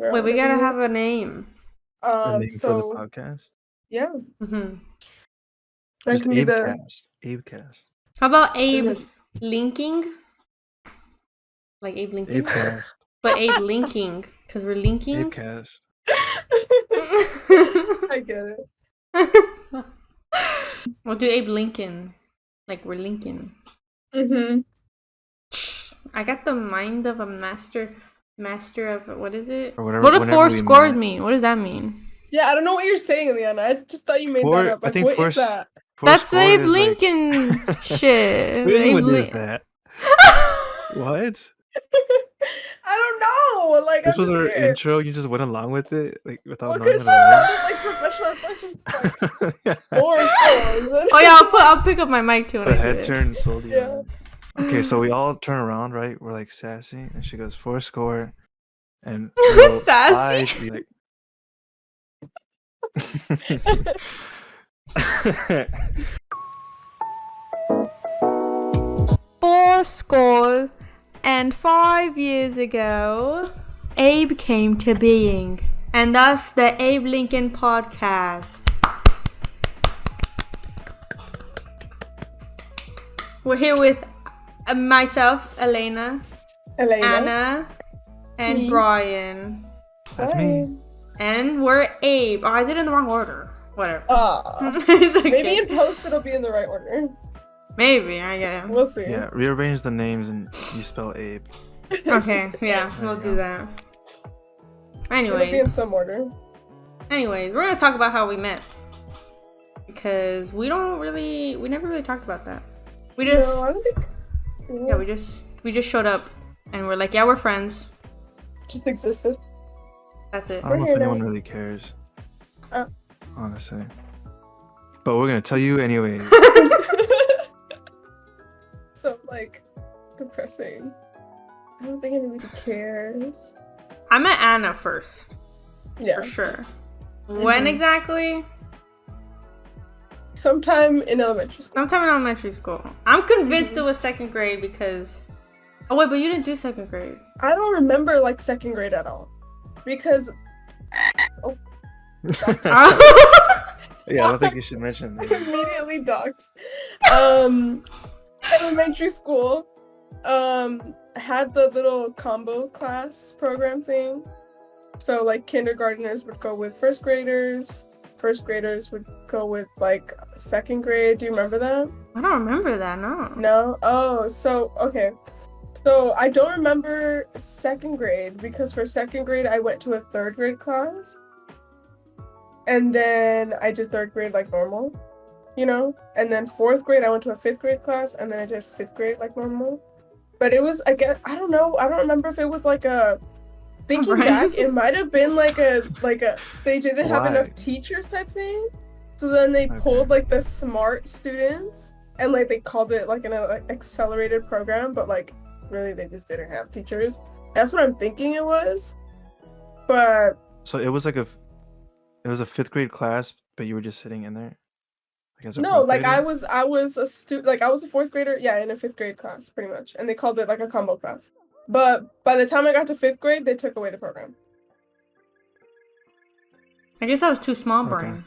Wait, we gotta have a name. A name for the podcast? Yeah. Just Abecast. Abecast. How about Abe linking? Like Abe linking? Abecast. But Abe linking, because we're linking. Abecast. I get it. We'll do Abe Lincoln. Like we're Lincoln. I got the mind of a master of what is it? Or whatever, what if four scored mean? What does that mean? Yeah, I don't know what you're saying, Eliana. I just thought you made that up. Like, what is that? That's Abe Lincoln shit. What is that? What? I don't know. Like, this was our intro. You just went along with it, like without knowing. Because she sounded like professional expression. Like, oh yeah, I'll pick up my mic too. The head turn sold you. Yeah. Okay, so we all turn around, right? We're like sassy, and she goes 4 score, and sassy. Like... Four score, and 5 years ago, Abe came to being, and thus the Abe Lincoln podcast. We're here with myself, Elena, Anna, and Brian. That's me. And we're Abe. Oh, I did it in the wrong order. Whatever. Okay. Maybe in post it'll be in the right order. Maybe, I guess. We'll see. Yeah, rearrange the names and you spell Abe. Okay, yeah, we'll do that. Anyways. It'll be in some order. Anyways, we're gonna talk about how we met. Because we never really talked about that. We just No, I don't think. Yeah, we just showed up and we're like, yeah, we're friends. Just existed. That's it. I don't know if anyone really cares. Honestly. But we're gonna tell you anyways. So, like, depressing. I don't think anybody cares. I met Anna first. Yeah. For sure. When exactly? Sometime in elementary school. Sometime in elementary school. I'm convinced it was 2nd grade because... Oh, wait, but you didn't do 2nd grade. I don't remember, like, 2nd grade at all. Because... Oh. Yeah, I don't think you should mention that. Immediately doxed. Elementary school. Had the little combo class program thing. So, like, kindergartners would go with 1st graders. 1st graders would go with, like, 2nd grade. Do you remember that? I don't remember that, no. No? Oh, so, okay. So, I don't remember 2nd grade because for 2nd grade, I went to a 3rd grade class. And then I did 3rd grade like normal, you know? And then 4th grade, I went to a 5th grade class, and then I did 5th grade like normal. But it was, I guess, I don't know. I don't remember if it was like a... Thinking back, it might have been like a they didn't have enough teachers type thing. So then they pulled like the smart students and like they called it like an accelerated program, but like really they just didn't have teachers. That's what I'm thinking it was. But so it was like a 5th grade class, but you were just sitting in there? No, like I was a student, like I was a 4th grader, yeah, in a 5th grade class pretty much. And they called it like a combo class. But by the time I got to 5th grade, they took away the program. I guess I was too small, Brian.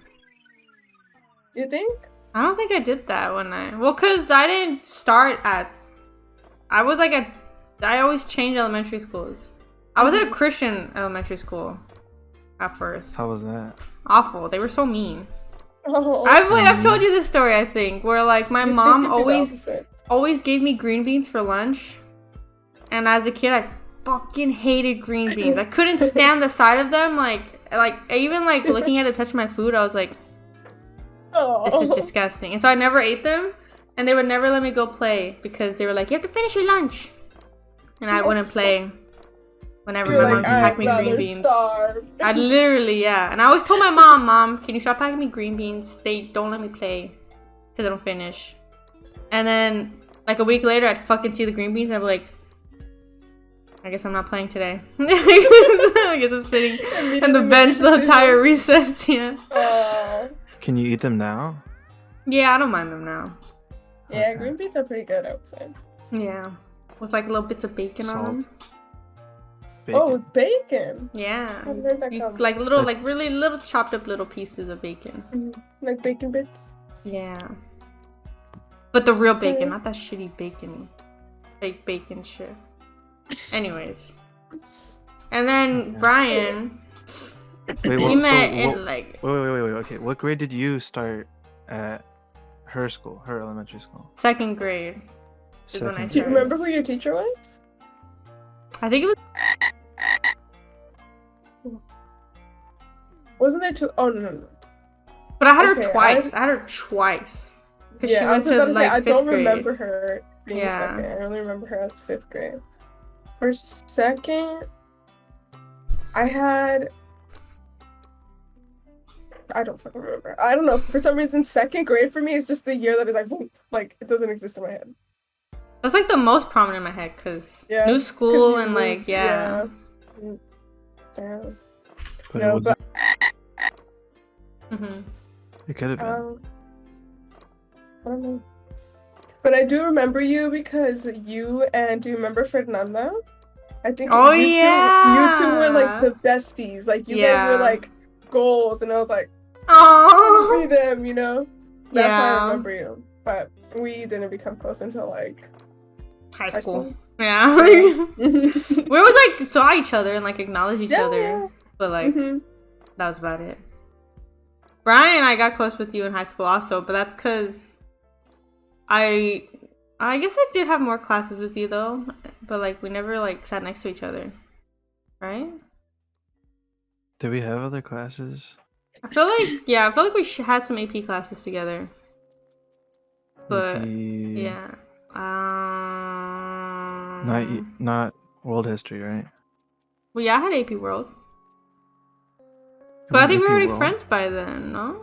You think? I don't think I did that when because I didn't start at... I always changed elementary schools. I was at a Christian elementary school at first. How was that? Awful. They were so mean. Oh. I've told you this story, I think, where like my mom always gave me green beans for lunch. And as a kid, I fucking hated green beans. I couldn't stand the sight of them. Like even like looking at it, touch my food, I was like, this is disgusting. And so I never ate them. And they would never let me go play because they were like, you have to finish your lunch. And I wouldn't play whenever my mom packed me green beans. I literally, yeah. And I always told my mom, can you stop packing me green beans? They don't let me play because I don't finish. And then like a week later, I'd fucking see the green beans and I'd be like, I guess I'm not playing today. I guess I'm sitting on the bench the entire recess. Yeah. Can you eat them now? Yeah, I don't mind them now. Yeah, green beans are pretty good, I would say. Yeah, with like little bits of bacon on them. bacon. Oh, bacon. Yeah. Where did that come? Like little, like really little chopped up little pieces of bacon. Like bacon bits. Yeah. But the real Okay. bacon, not that shitty bacon, fake bacon shit. Anyways. And then Brian, Wait, we met in like Wait. Okay, what grade did you start at her school, her elementary school? 2nd grade. Is when I Second. Do you started. remember who your teacher was? I think it was. Wasn't there two? Oh no. But I had her Okay, twice. I had her twice. Because Yeah, she I went was about to to say like I 5th don't grade. remember her being Yeah. second. I only remember her as 5th grade. For second, I had. I don't fucking remember. I don't know. For some reason, 2nd grade for me is just the year that is like, boom, like it doesn't exist in my head. That's like the most prominent in my head because Yeah, new 'cause school you and moved, like yeah. Yeah. But No, it was. but It could have been. I don't know. But I do remember you because you and do you remember Fernanda? I think Oh, you two were like yeah. the besties. Like you guys Yeah. were like goals, and I was like, Oh. see them, you know? That's why Yeah. I remember you. But we didn't become close until like High high school. school. Yeah. Yeah. We always like saw each other and like acknowledged each Yeah, other, yeah. but like Mhm. that was about it. Brian and I got close with you in high school also, but that's because I guess I did have more classes with you though, but like we never like sat next to each other, right? Did we have other classes? I feel like we had some AP classes together, but Maybe yeah, not world history, right? well, yeah, I had AP World, You but I went think we AP were already World? friends by then, no?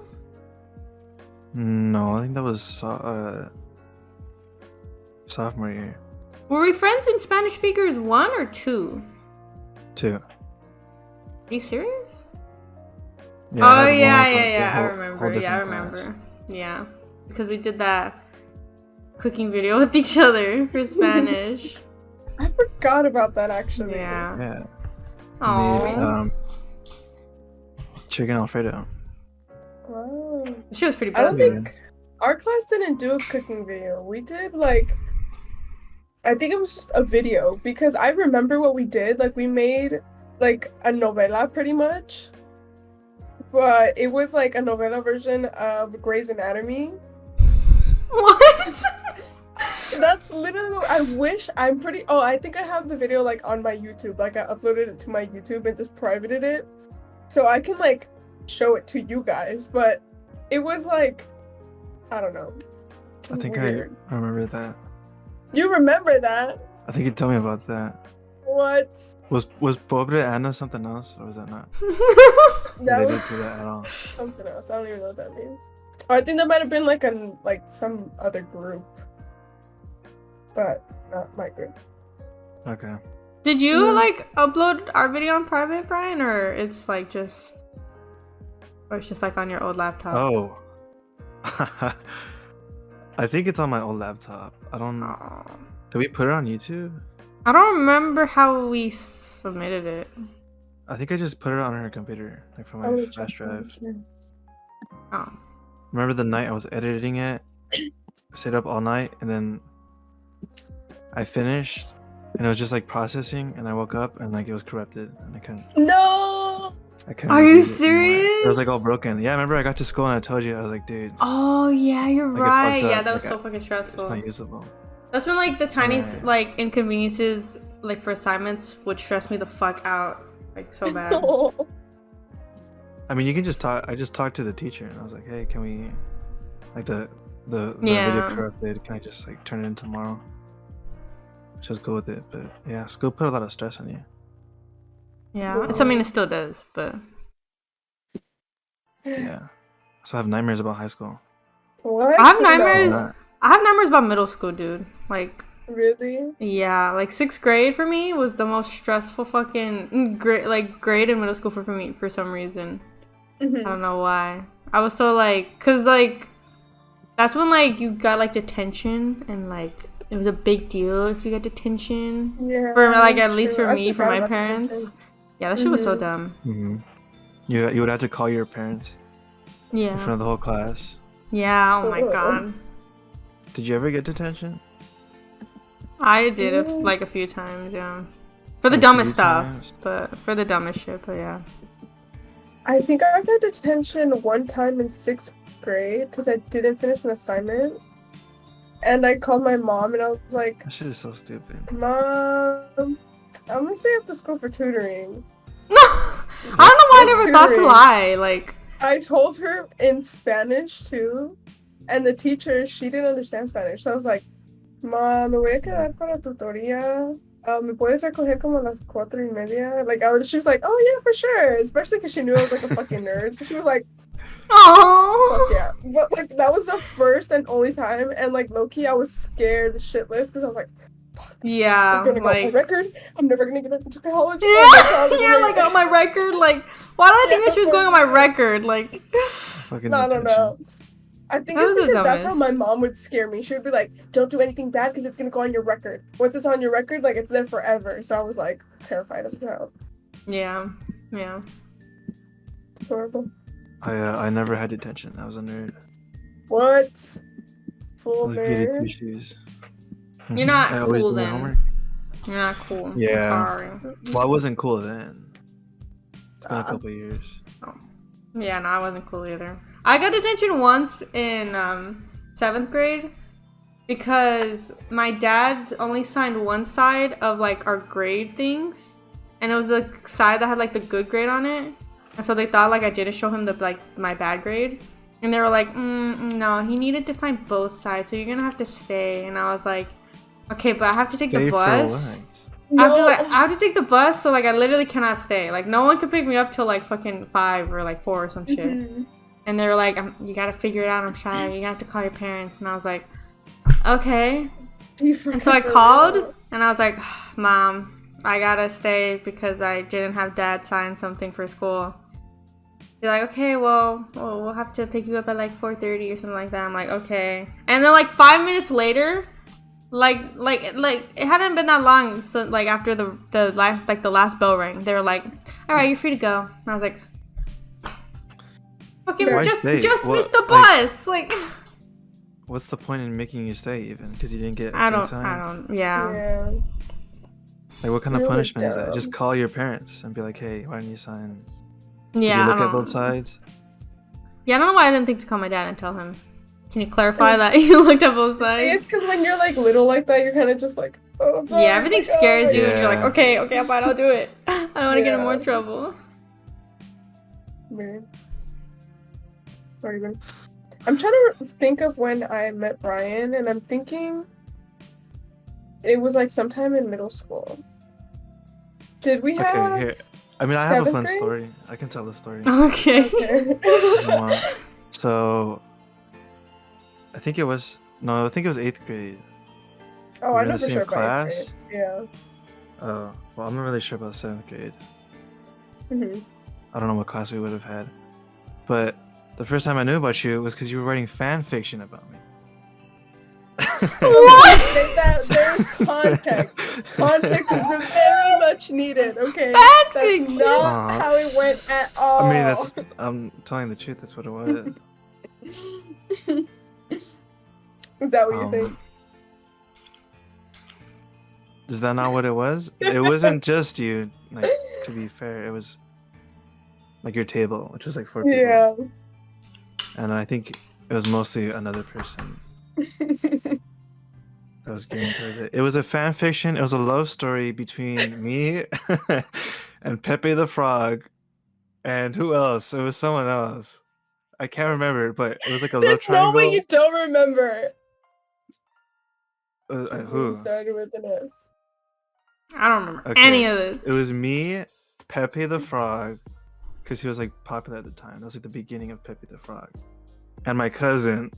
No, I think that was sophomore year. Were we friends in Spanish Speakers 1 or 2? 2. Are you serious? Yeah, I Oh had yeah, one with, yeah, like, I whole remember. Yeah, I different remember. class. Yeah, because we did that cooking video with each other for Spanish. I forgot about that actually. Yeah. Yeah. Oh, Made chicken Alfredo. Wow. she was pretty I don't busy. think our class didn't do a cooking video. We did like I think it was just a video because I remember what we did. Like we made like a novela pretty much. But it was like a novela version of Grey's Anatomy. What? That's literally what I think I have the video like on my YouTube. Like I uploaded it to my YouTube and just privated it. So I can like show it to you guys. But it was like I don't know. I think weird. I remember that. You remember that? I think you told me about that. What? Was Pobre Anna something else, or was that not? That They was didn't do that at all. something else. I don't even know what that means. Oh, I think that might have been like some other group. But not my group. Okay. Did you Mhm. like upload our video on private, Brian, or it's just like on your old laptop? Oh. I think it's on my old laptop. I don't. Aw. Did we put it on YouTube? I don't remember how we submitted it. I think I just put it on her computer, like from my Oh, flash drive. Oh. Remember the night I was editing it? I stayed up all night, and then I finished, and it was just like processing, and I woke up and like it was corrupted, and I couldn't. No. I couldn't. Are you use it anymore. serious? It was like all broken. Yeah, I remember I got to school and I told you, I was like, dude, Oh yeah, you're Like, it right. fucked Yeah, up. that was Like, so fucking it's stressful. not usable. That's when like the tiniest Right. like inconveniences like for assignments would stress me the fuck out like so bad. No. I mean, you can just talk. I just talked to the teacher, and I was like, hey, can we, like the Yeah. video corrupted? Can I just like turn it in tomorrow? She was cool with it, but yeah, school put a lot of stress on you. Yeah, it's something it still does, but Yeah. So I have nightmares about high school. What? I have No. nightmares. Not- I have nightmares about middle school, dude. Like, Really? yeah, like 6th grade for me was the most stressful fucking grade in middle school for me for some reason. I Mhm. don't know why. I was so like, cause like that's when like you got like detention and like it was a big deal if you got detention. Yeah. For like at that's least true. for I me, for forgot my about parents. detention. Yeah, that shit was so dumb. Mm-hmm. You would have to call your parents in front Yeah. of the whole class. Yeah. Oh my god. Did you ever get detention? I did it like a few times. Yeah. For the A dumbest few stuff, times? but for the dumbest shit. But yeah. I think I got detention one time in 6th grade because I didn't finish an assignment. And I called my mom and I was like, That shit is so stupid. Mom, I'm gonna stay after school for tutoring. I don't know why I That's never thought to tutoring. lie. Like, I told her in Spanish too, and the teacher, she didn't understand Spanish. So I was like, Mom, me voy a quedar para tutoría. ¿Me puedes recoger como a las 4:30? Like, she was like, oh yeah, for sure. Especially because she knew I was like a fucking nerd. So she was like, oh. fuck yeah. But like, that was the first and only time. And like, low-key, I was scared shitless because I was like, Yeah. it's gonna go on my Like. record. I'm never gonna get into college. Yeah. Oh my God, Yeah. Like on my record. Like, why did I think that she was going on my record? Like. Fucking I don't detention. know. I think That it's was the because that's how dumbest. my mom would scare me. She would be like, don't do anything bad because it's going to go on your record. Once it's on your record, like, it's there forever. So I was, like, terrified as a child. Yeah. Yeah. It's horrible. I never had detention. I was a nerd. What? Full Like goody two nerd? shoes. You're not I always cool do my then. homework. You're not cool. Yeah. I'm sorry. Well, I wasn't cool then. It's been a Ah. couple years. Yeah, no, I wasn't cool either. I got detention once in 7th grade because my dad only signed one side of like our grade things, and it was the side that had like the good grade on it, and so they thought like I didn't show him the like my bad grade, and they were like, no, he needed to sign both sides, so you're gonna have to stay. And I was like, okay, but I have to take Stay the for bus. what? I have to take the bus, so like I literally cannot stay. Like no one can pick me up till like fucking 5 or like 4 or some shit. Mhm. And they were like, you gotta figure it out. I'm shy. You have to call your parents. And I was like, okay. And so I called, and I was like, Mom, I gotta stay because I didn't have Dad sign something for school. They're like, okay, well, we'll have to pick you up at like 4:30 or something like that. I'm like, okay. And then like 5 minutes later. Like it hadn't been that long, so like after the last bell rang, they were like, all right, you're free to go. And I was like, fucking Why just stay? missed the bus. Like What's the point in making you stay even? Because you didn't get I things don't signed? yeah. Yeah. Like what kind of Really punishment is that? dumb. Just call your parents and be like, hey, why didn't you sign? Did Yeah, you I look at don't both sides? Yeah, I don't know why I didn't think to call my dad and tell him. Can you clarify that you looked at both See, sides? it's because when you're, like, little like that, you're kind of just like, oh, I'm sorry. Yeah, everything like, scares you, and you're like, Yeah. okay, fine, I'll do it. I don't want to get in more Yeah. trouble. Man. Not even. I'm trying to think of when I met Brian, and I'm thinking it was like sometime in middle school. Did we have? Okay, here. I mean, I have a 7th fun grade? story. I can tell the story. Okay. Okay. if you want. So, I think it was 8th grade. Oh, We I were in know the for same sure. About class? 8th grade. Yeah. Well, I'm not really sure about 7th grade. hmm I don't know what class we would have had. But the first time I knew about you was because you were writing fan fiction about me. There's context. Context is very much needed. Okay. Fan That's fiction. not how it went at all. I mean, I'm telling the truth. That's what it was. Is that what you Um, think? Is that not what it was? It wasn't just you. Like, to be fair, it was like your table, which was like 4 people. Yeah. And I think it was mostly another person that was gearing towards it. It was a fan fiction. It was a love story between me and Pepe the Frog, and who else? It was someone else. I can't remember, but it was like a love There's no way triangle. you don't remember. Who Who? started with an S? I don't remember Okay. any of this. It was me, Pepe the Frog, because he was like popular at the time. That was like the beginning of Pepe the Frog, and my cousin.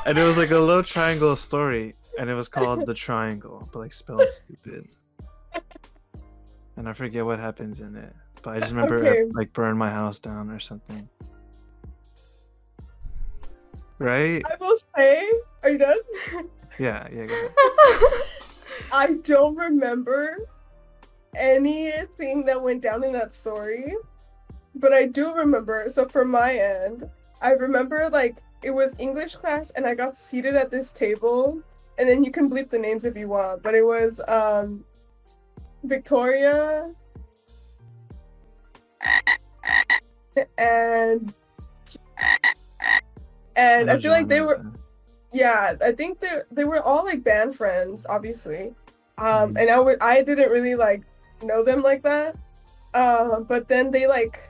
And it was like a love triangle story, and it was called The Triangle, but like spelled stupid. And I forget what happens in it, but I just remember Okay. it like burned my house down or something. right? I will say, are you done? Yeah, go ahead. I don't remember anything that went down in that story, but I do remember. So from my end, I remember like it was English class, and I got seated at this table, and then you can bleep the names if you want, but it was Victoria and I feel like they were. Yeah, I think they were all like band friends, obviously. And I didn't really like know them like that. But then they like,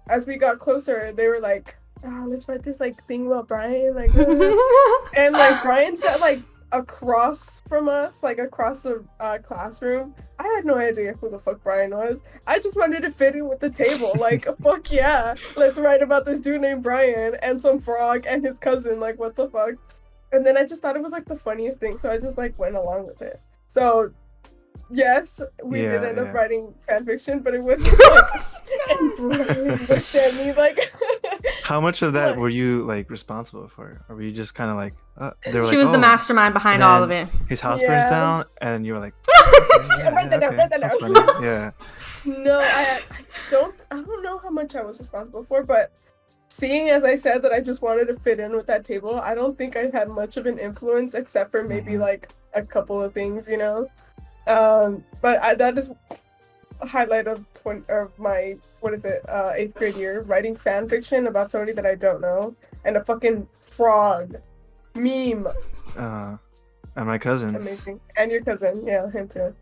as we got closer, they were like, oh, let's write this like thing about Brian, like, and like Brian sat like across from us, like across the classroom. I had no idea who the fuck Brian was. I just wanted to fit in with the table, like, fuck yeah, let's write about this dude named Brian and some frog and his cousin, like, what the fuck. And then I just thought it was like the funniest thing, so I just like went along with it. So yes, we did end up writing fanfiction, but it was like, and Brian looked at me like. How much of that were you like responsible for, or were you just kind of like? They were she was the mastermind behind all of it. His house burns down, and you were like, write that down. Yeah. No, I don't know how much I was responsible for, but seeing as I said that I just wanted to fit in with that table, I don't think I had much of an influence except for maybe like a couple of things, you know. But that is a highlight of my 8th grade year, writing fan fiction about somebody that I don't know, and a fucking frog meme. And my cousin. Amazing. And your cousin, yeah, him too.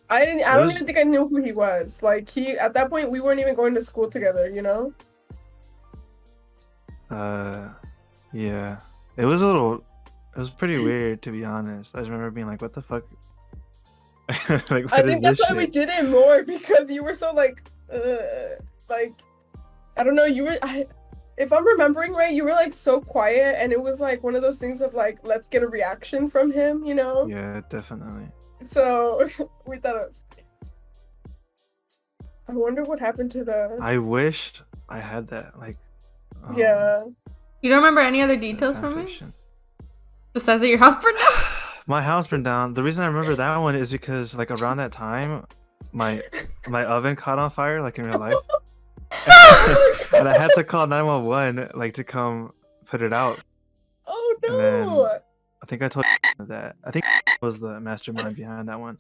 I don't even think I knew who he was. Like at that point we weren't even going to school together, you know? Yeah. It was pretty weird, to be honest. I just remember being like, what the fuck? Like, what I think that's why we did it more, because you were so like I don't know, if I'm remembering right, you were like so quiet, and it was like one of those things of like, let's get a reaction from him, you know? Yeah, definitely. So we thought it was. I wonder what happened to the. I wish I had that. Like. Yeah. You don't remember any other details from it? Besides that your house burned down? My house burned down. The reason I remember that one is because like around that time, my oven caught on fire, like in real life. And I had to call 911 like to come put it out. Oh no! And then, I think I told that. I think was the mastermind behind that one.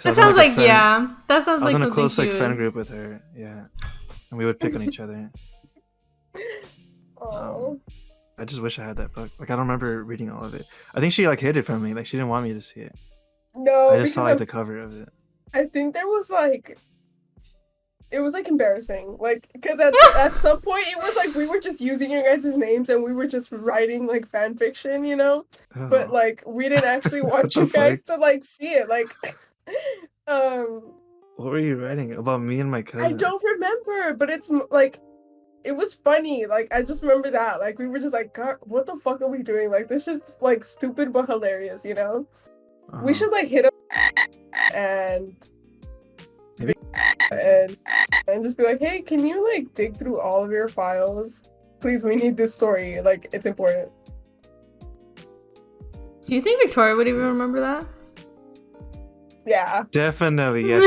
That sounds like that sounds like something. I was in a close like friend group with her, yeah, and we would pick on each other. I just wish I had that book. Like I don't remember reading all of it. I think she like hid it from me. Like she didn't want me to see it. No, I just saw like the cover of it. I think there was like, it was like embarrassing. Like because at some point it was like we were just using your guys' names and we were just writing like fan fiction, you know. Oh. But like we didn't actually want you guys to like see it. Like, What were you writing about me and my cousin? I don't remember, but it's like. It was funny. Like I just remember that. Like we were just like, God, what the fuck are we doing? Like this is like stupid but hilarious, you know? We should like hit up and just be like, hey, can you like dig through all of your files? Please, we need this story. Like it's important. Do you think Victoria would even remember that? Yeah. Definitely, yes.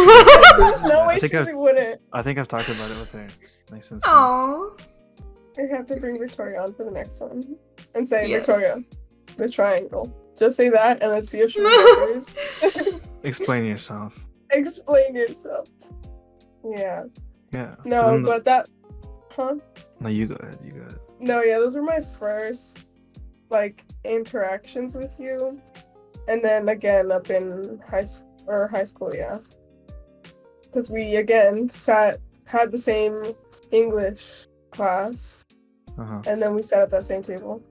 There's no way she wouldn't. I think I've talked about it with her. Like since. Aww. I have to bring Victoria on for the next one and say, yes. Victoria, the triangle. Just say that and let's see if she remembers. Explain yourself. Explain yourself. Yeah. Yeah. No, but that. Huh? No, you go ahead. You go ahead. No, yeah, those were my first like interactions with you, and then again up in high school, yeah. Because we again had the same English class, and then we sat at that same table.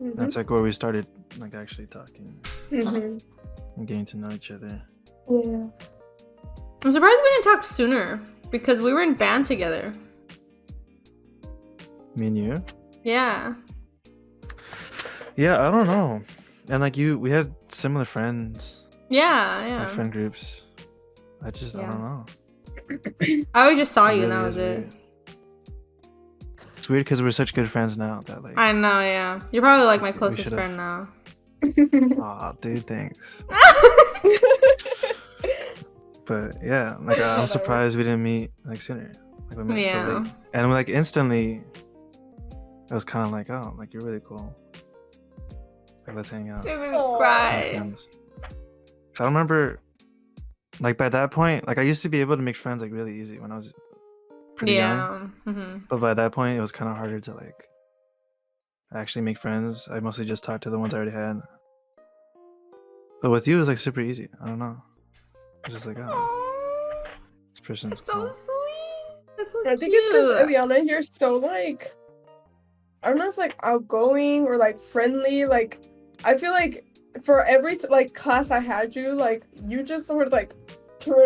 That's like where we started like actually talking and getting to know each other. Yeah. I'm surprised we didn't talk sooner, because we were in band together. Me and you? Yeah. Yeah, I don't know. And like we had similar friends. Yeah. Like friend groups. I don't know. I always just saw you and that was it. weird because we're such good friends now that like. I know, yeah. You're probably like my we closest should've- friend now. Aw, dude, thanks. But yeah, like I'm surprised we didn't meet like sooner. Like we met so Yeah. late, and like instantly, it was kind of like, oh, like you're really cool. Like let's hang out. It made me Aw. We're cry. friends. So I remember, like by that point, like I used to be able to make friends like really easy when I was pretty young. Yeah. Mm-hmm. But by that point, it was kind of harder to like actually make friends. I mostly just talked to the ones I already had. But with you, it was like super easy. I don't know. It's just like, oh, this person's It's cool. so sweet. That's so I think cute. it's because Eliana, you're so like, I don't know if like outgoing or like friendly. Like, I feel like for every like class I had you, like you just sort of like turn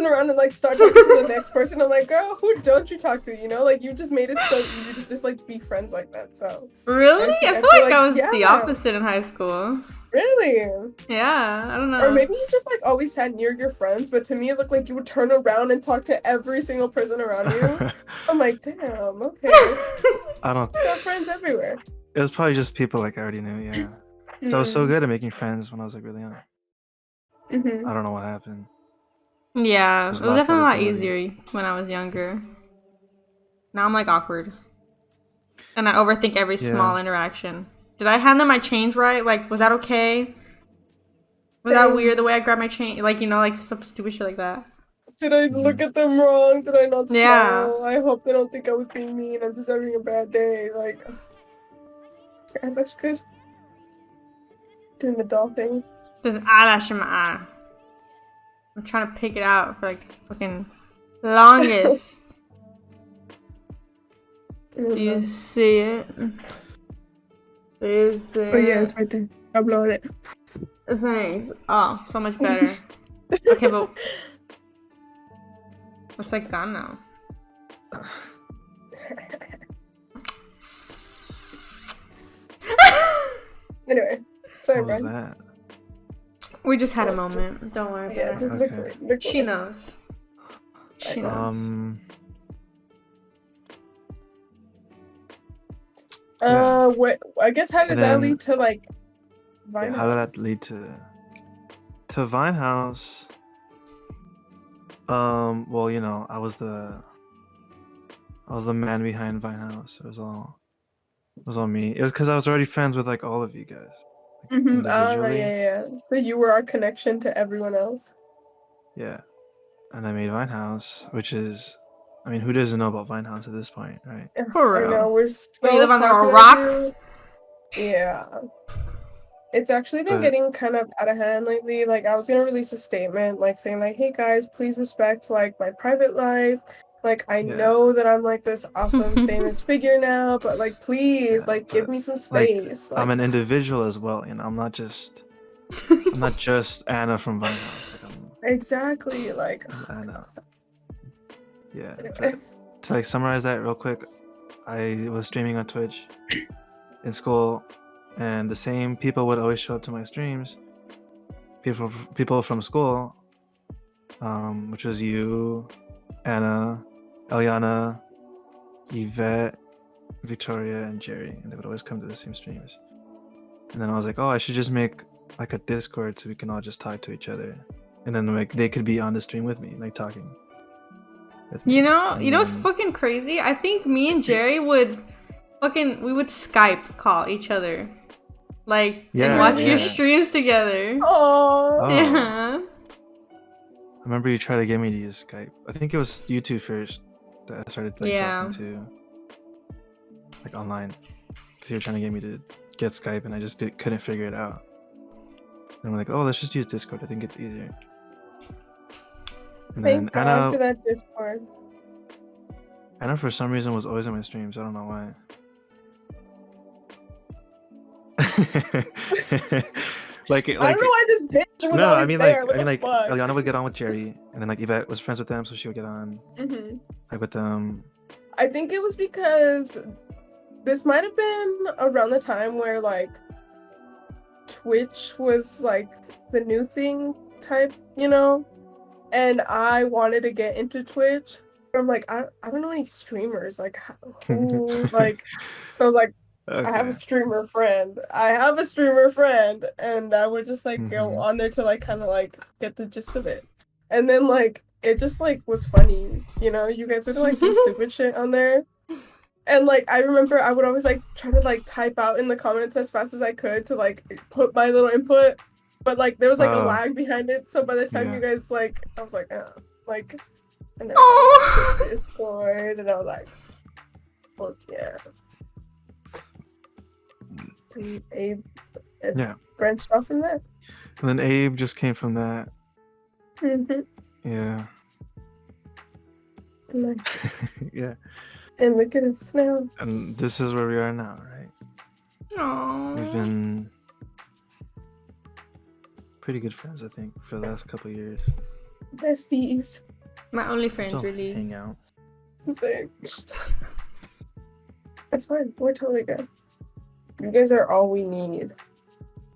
around and like start talking to the next person. I'm like, girl, who don't you talk to? You know, like you just made it so easy to just like be friends like that. So Really? I feel like I was the yeah. opposite in high school. Really? Yeah, I don't know. Or maybe you just like always sat near your friends, but to me it looked like you would turn around and talk to every single person around you. I'm like, damn, okay. I don't. Just got friends everywhere. It was probably just people like I already knew. Yeah. So I was so good at making friends when I was like really young. Mm-hmm. I don't know what happened. Yeah, Just it was lost definitely a that lot ability. easier when I was younger. Now I'm like awkward. And I overthink every small Yeah. interaction. Did I hand them my change right? Like, was that okay? Was that Same. weird the way I grabbed my change? Like, you know, like some stupid shit like that. Did I look at them wrong? Did I not Yeah. smile? I hope they don't think I was being mean. I'm just having a bad day. Like, that looks good. Doing the doll thing. There's an eyelash in my eye. I'm trying to pick it out for like the fucking longest. Do you see it? Do you see Oh yeah, it? it's right there. Upload it. Thanks. Oh, so much better. Okay, but it's like gone now. Anyway, sorry, What was Brian. that? We just had a moment. Don't worry Yeah, about just it. look Okay. away. Look She away. knows. She knows. What? I guess how did And that then- lead to like? Vine Yeah, how did that House? lead to Vine House? Well, you know, I was the man behind Vine House. It was all me. It was because I was already friends with like all of you guys, like, Mm-hmm. Oh individually. yeah. So you were our connection to everyone else. Yeah. And I made Vine House, which is, I mean, who doesn't know about Vine House at this point, right? For I real. know we're so What, you live under a popular, rock? dude. Yeah. It's actually been But- getting kind of out of hand lately. Like I was gonna release a statement like saying like, hey guys, please respect like my private life. Like I Yeah. know that I'm like this awesome famous figure now, but like please, Yeah, like give but, me some like, space. I'm an individual as well, you know. I'm not just Anna from Vine House. Like, Exactly, like I'm Anna. Yeah. Anyway. But to like summarize that real quick, I was streaming on Twitch in school, and the same people would always show up to my streams. People from school, which was you, Anna, Eliana, Yvette, Victoria, and Jerry, and they would always come to the same streams. And then I was like, oh, I should just make like a Discord so we can all just talk to each other, and then like they could be on the stream with me, like talking. With me. You know what's And- fucking crazy? I think me and Jerry would we would Skype call each other. Like, and Yeah, watch your yeah. streams together. oh. Oh. Yeah. I remember you tried to get me to use Skype. I think it was you two first that I started like Yeah. talking to, like online, because you were trying to get me to get Skype, and I just couldn't figure it out. And we're like, oh, let's just use Discord. I think it's easier. And Thank God Anna, for that Discord. Anna for some reason was always on my streams. I don't know why. like, I don't know why this bitch was no, always I mean there. like, What the fuck? Eliana would get on with Jerry, and then like Yvette was friends with them, so she would get on Mhm. like with them. I think it was because this might have been around the time where like Twitch was like the new thing type, you know? And I wanted to get into Twitch. I'm like, I don't know any streamers. Like, who, like, so I was like, I have a Okay. streamer friend. I have a streamer friend. And I would just, like, go Mhm. on there to, like, kind of, like, get the gist of it. And then, like, it just, like, was funny. You know, you guys would, like, do stupid shit on there. And, like, I remember I would always, like, try to, like, type out in the comments as fast as I could to, like, put my little input. But, like, there was, like, a lag behind it. So by the time Yeah. you guys, like, I was like, like, and then I Oh. got Discord, and I was like, "Fuck yeah!" And Abe Yeah. branched off from that. And then Abe just came from that. Yeah. Nice. Yeah. And look at us now. And this is where we are now, right? We've Aww. been pretty good friends, I think, for the last couple of years. Besties. My only friends, Still really. hang out. Same. That's fine. We're totally good. You guys are all we need.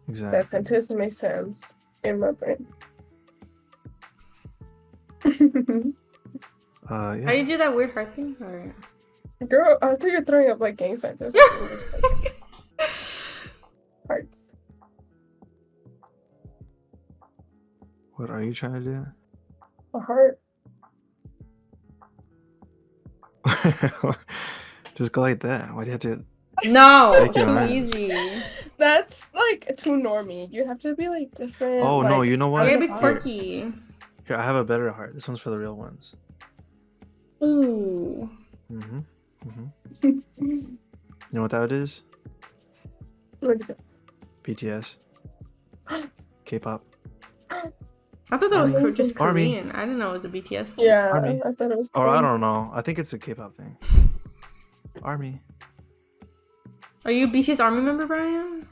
Exactly. That sentence makes sense in my brain. How do Yeah. you do that weird heart thing? Or... Girl, I think you're throwing up like gang signs or something. You're just, like, hearts. What are you trying to do? A heart. Just go like that. Why do you have to? No, Take your too hands. easy. That's like too normy. You have to be like different. Oh, no, like, you know You what? gotta be Here. quirky. Here, I have a better heart. This one's for the real ones. Ooh. Mm-hmm. Mm-hmm. You know what that is? What is it? BTS. K-pop. I thought that was Army. just Army. Korean. I didn't know it was a BTS thing. Yeah, Army. I thought it was. Or I cool. don't know. I think it's a K-pop thing. Army. Are you a BTS Army member, Brian?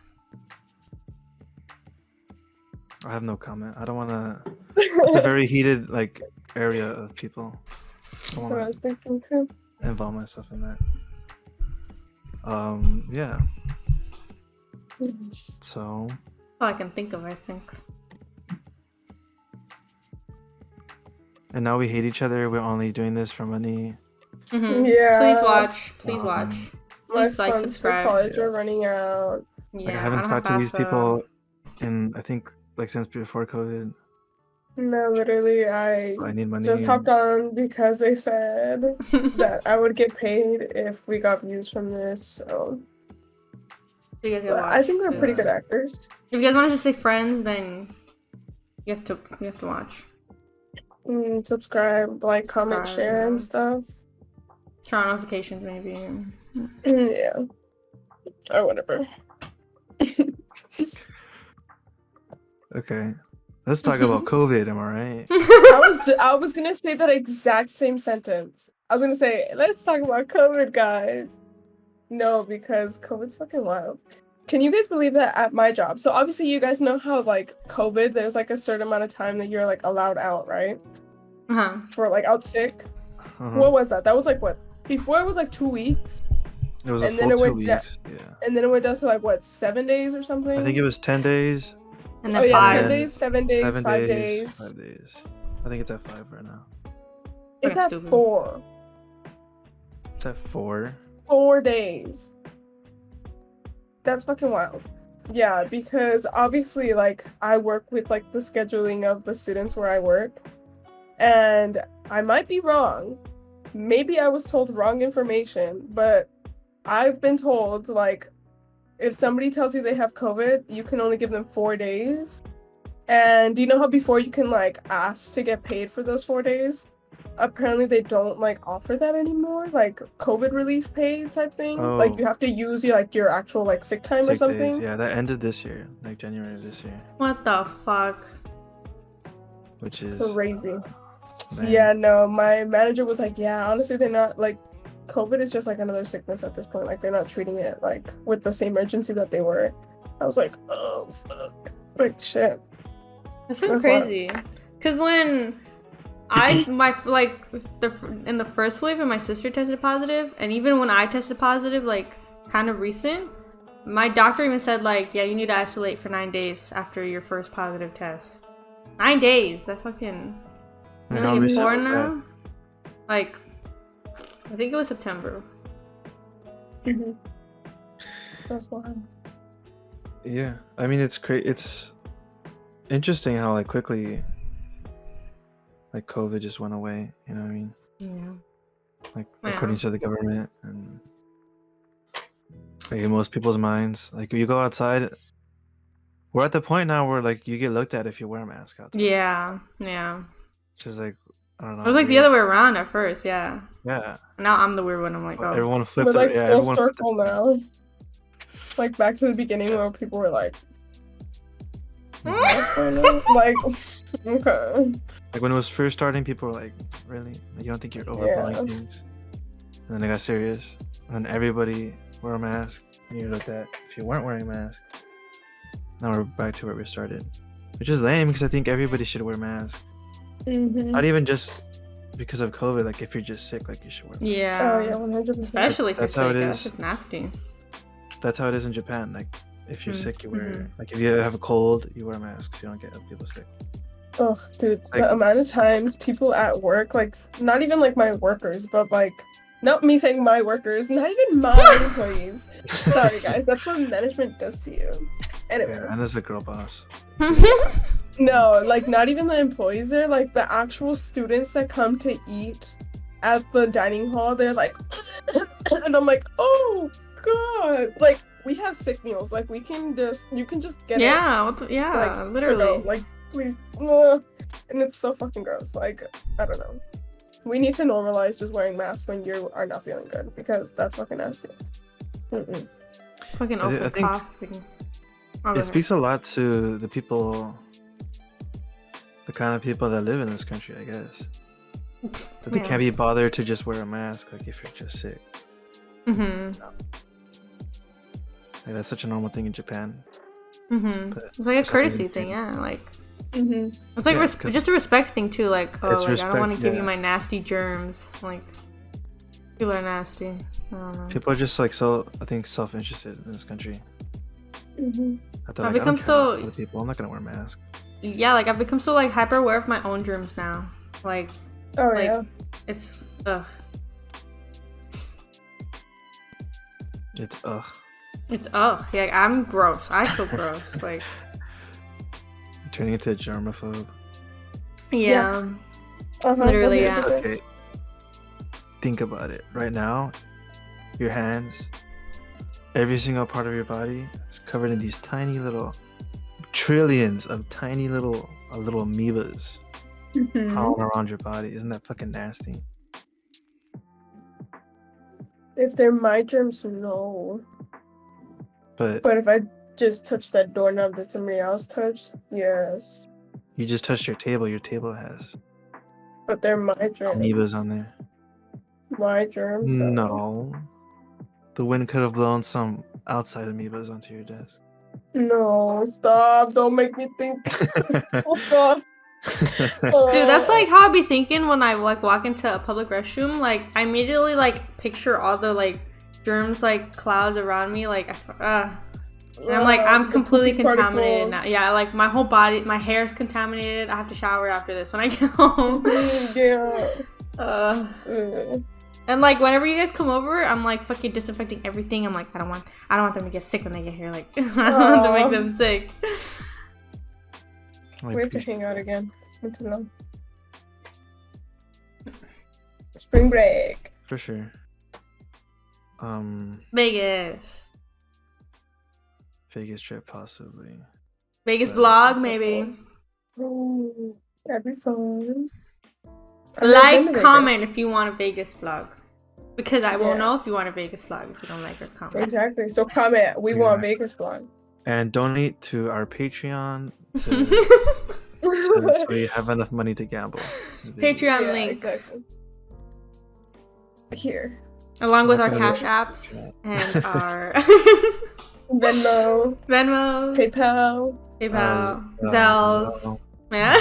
I have no comment. I don't want to. It's a very heated like area of people. I That's don't what I want was thinking too. to involve myself in that. Yeah. So All I can think of, I think. and now we hate each other. We're only doing this for money. Yeah. Please watch. Please watch. My Please like, funds subscribe. for college Yeah. are running out. Yeah, Like I haven't don't talked have to these FAFSA. people in I think like since before COVID. No, literally, I I need money. just hopped on because they said that I would get paid if we got views from this. So You guys gotta but watch. I think we're pretty Yeah. good actors. If you guys want to just say friends, then you have to watch. Subscribe, like, comment, Subscribe, share, yeah. and stuff. Turn on notifications, maybe. Yeah, or whatever. Okay. Let's talk about COVID, am I right? I was gonna say that exact same sentence. I was gonna say, let's talk about COVID, guys. No, because COVID's fucking wild. Can you guys believe that at my job? So obviously you guys know how like COVID, there's like a certain amount of time that you're like allowed out, right? Uh-huh. For like out sick. Uh-huh. What was that? That was like what? Before it was like 2 weeks, It was a and full then it 2 went weeks. Yeah. and then it went down to like what, 7 days or something? I think it was 10 days. And Oh then yeah, 10 5. days, 7 days, 7 5 days. days. 5 days. I think it's at 5 right now. It's Fucking at stupid. 4. It's at 4. 4 days. That's fucking wild. Yeah, because obviously, like, I work with, like, the scheduling of the students where I work. And I might be wrong. Maybe I was told wrong information, but I've been told, like, if somebody tells you they have COVID, you can only give them 4 days. And do you know how before you can, like, ask to get paid for those 4 days? Apparently they don't like offer that anymore, like COVID relief pay type thing. Like Oh. you have to use your actual like sick time or Sick something. days. Yeah, that ended this year, like January of this year, What the fuck? which is Crazy. man. Yeah, no, my manager was like, yeah, honestly, they're not like COVID is just like another sickness at this point. Like they're not treating it like with the same urgency that they were. I was like, oh fuck, like shit. That's been That's crazy. Cause when in the first wave, and my sister tested positive, and even when I tested positive, like kind of recent, my doctor even said like, yeah, you need to isolate for 9 days after your first positive test. 9 days. That fucking. And You how only get recent 4 was now. Like I think it was September. Mm-hmm. That's wild. Yeah, I mean it's interesting how like quickly like COVID just went away. You know what I mean? Yeah. Like Yeah. according to the government and like in most people's minds, like you go outside. We're at the point now where like you get looked at if you wear a mask outside. Yeah. Which is like I don't know. It was like the other way around at first, yeah. Yeah. Now I'm the weird one. I'm like, But oh. everyone flipped We're like it. Yeah, full everyone flipped circle now. Like back to the beginning where people were like, what's going on? Like, okay. Like when it was first starting, people were like, "Really? Like, you don't think you're overblowing Yeah. things?" And then they got serious, and then everybody wore a mask. And you looked at if you weren't wearing a mask. Now we're back to where we started, which is lame because I think everybody should wear masks. Mm-hmm. Not even just because of COVID. Like if you're just sick, like you should wear. Yeah. Oh yeah, 100%. Especially if you're That's how sick. it That's is. just nasty. That's how it is in Japan. Like if you're Mm, sick, you wear. mhm. Like if you have a cold, you wear a mask so you don't get other people sick. Ugh, dude, like- the amount of times people at work, like, not even like my workers, but like, not me saying my workers, not even my employees. Sorry, guys, that's what management does to you. Anyway, Yeah, and as a girl boss. no, like, not even the employees there, like, the actual students that come to eat at the dining hall, they're like, and I'm like, oh, God. Like, we have sick meals. Like, you can just get it. yeah. Like, Literally. to go. Like, please. Ugh. And it's so fucking gross. Like, I don't know. We need to normalize just wearing masks when you are not feeling good because that's fucking nasty. Mm-mm. Fucking I open think coughing. Oh, go It ahead. speaks a lot to the people, the kind of people that live in this country, I guess. That they Yeah. can't be bothered to just wear a mask, like if you're just sick. Mhm. Like that's such a normal thing in Japan. Mhm. But It's like a it's not courtesy really thing, yeah. Like Mm-hmm. it's like Yeah, 'cause just a respect thing too. Like, oh, it's like I don't want to respect, give yeah. you my nasty germs. Like people are nasty. I don't know. People are just like so, I think, self-interested in this country. Mm-hmm. I thought, I've like, I don't become care so- about other people. I'm not gonna wear a mask. Yeah, like I've become so like hyper aware of my own germs now. Like Oh, Like- yeah. it's ugh. It's ugh. It's ugh. Yeah, I'm gross. I feel gross. Like You're turning into a germaphobe. yeah. Uh-huh, Literally, yeah. 100%. Okay. Think about it. Right now, your hands, every single part of your body is covered in these tiny little trillions of tiny little amoebas Mhm. crawling around your body. Isn't that fucking nasty? If they're my germs, no. But But if I just touch that doorknob that somebody else touched, yes. you just touched your table. Your table has But they're my germs. amoebas on there. My germs. though. No. The wind could have blown some outside amoebas onto your desk. No, stop. Don't make me think. Oh, God. Dude, that's like how I be thinking when I like walk into a public restroom. Like I immediately like picture all the like germs like clouds around me. Like and I'm like I'm the completely poopy contaminated now. particles. Yeah, like my whole body, my hair is contaminated. I have to shower after this when I get home. Mhm, yeah. Mm. And like whenever you guys come over, I'm like fucking disinfecting everything. I'm like I don't want them to get sick when they get here. Like I don't want to make them sick. I We have to appreciate hang out again. It's been too long. Spring break. For sure. Vegas, Vegas trip possibly. Vegas But- vlog maybe. Ooh, that'd be fun. I've never been Like, to comment Vegas. if you want a Vegas vlog. Because I won't Yeah. know if you want a Vegas vlog if you don't like our comment. Exactly. So comment. We want Exactly. Vegas vlog. And donate to our Patreon so we have enough money to gamble. Patreon link. Exactly. Here. Along with Not our gonna cash be- apps and our Venmo, Venmo, PayPal. PayPal, Zelle. Zelle. Yeah.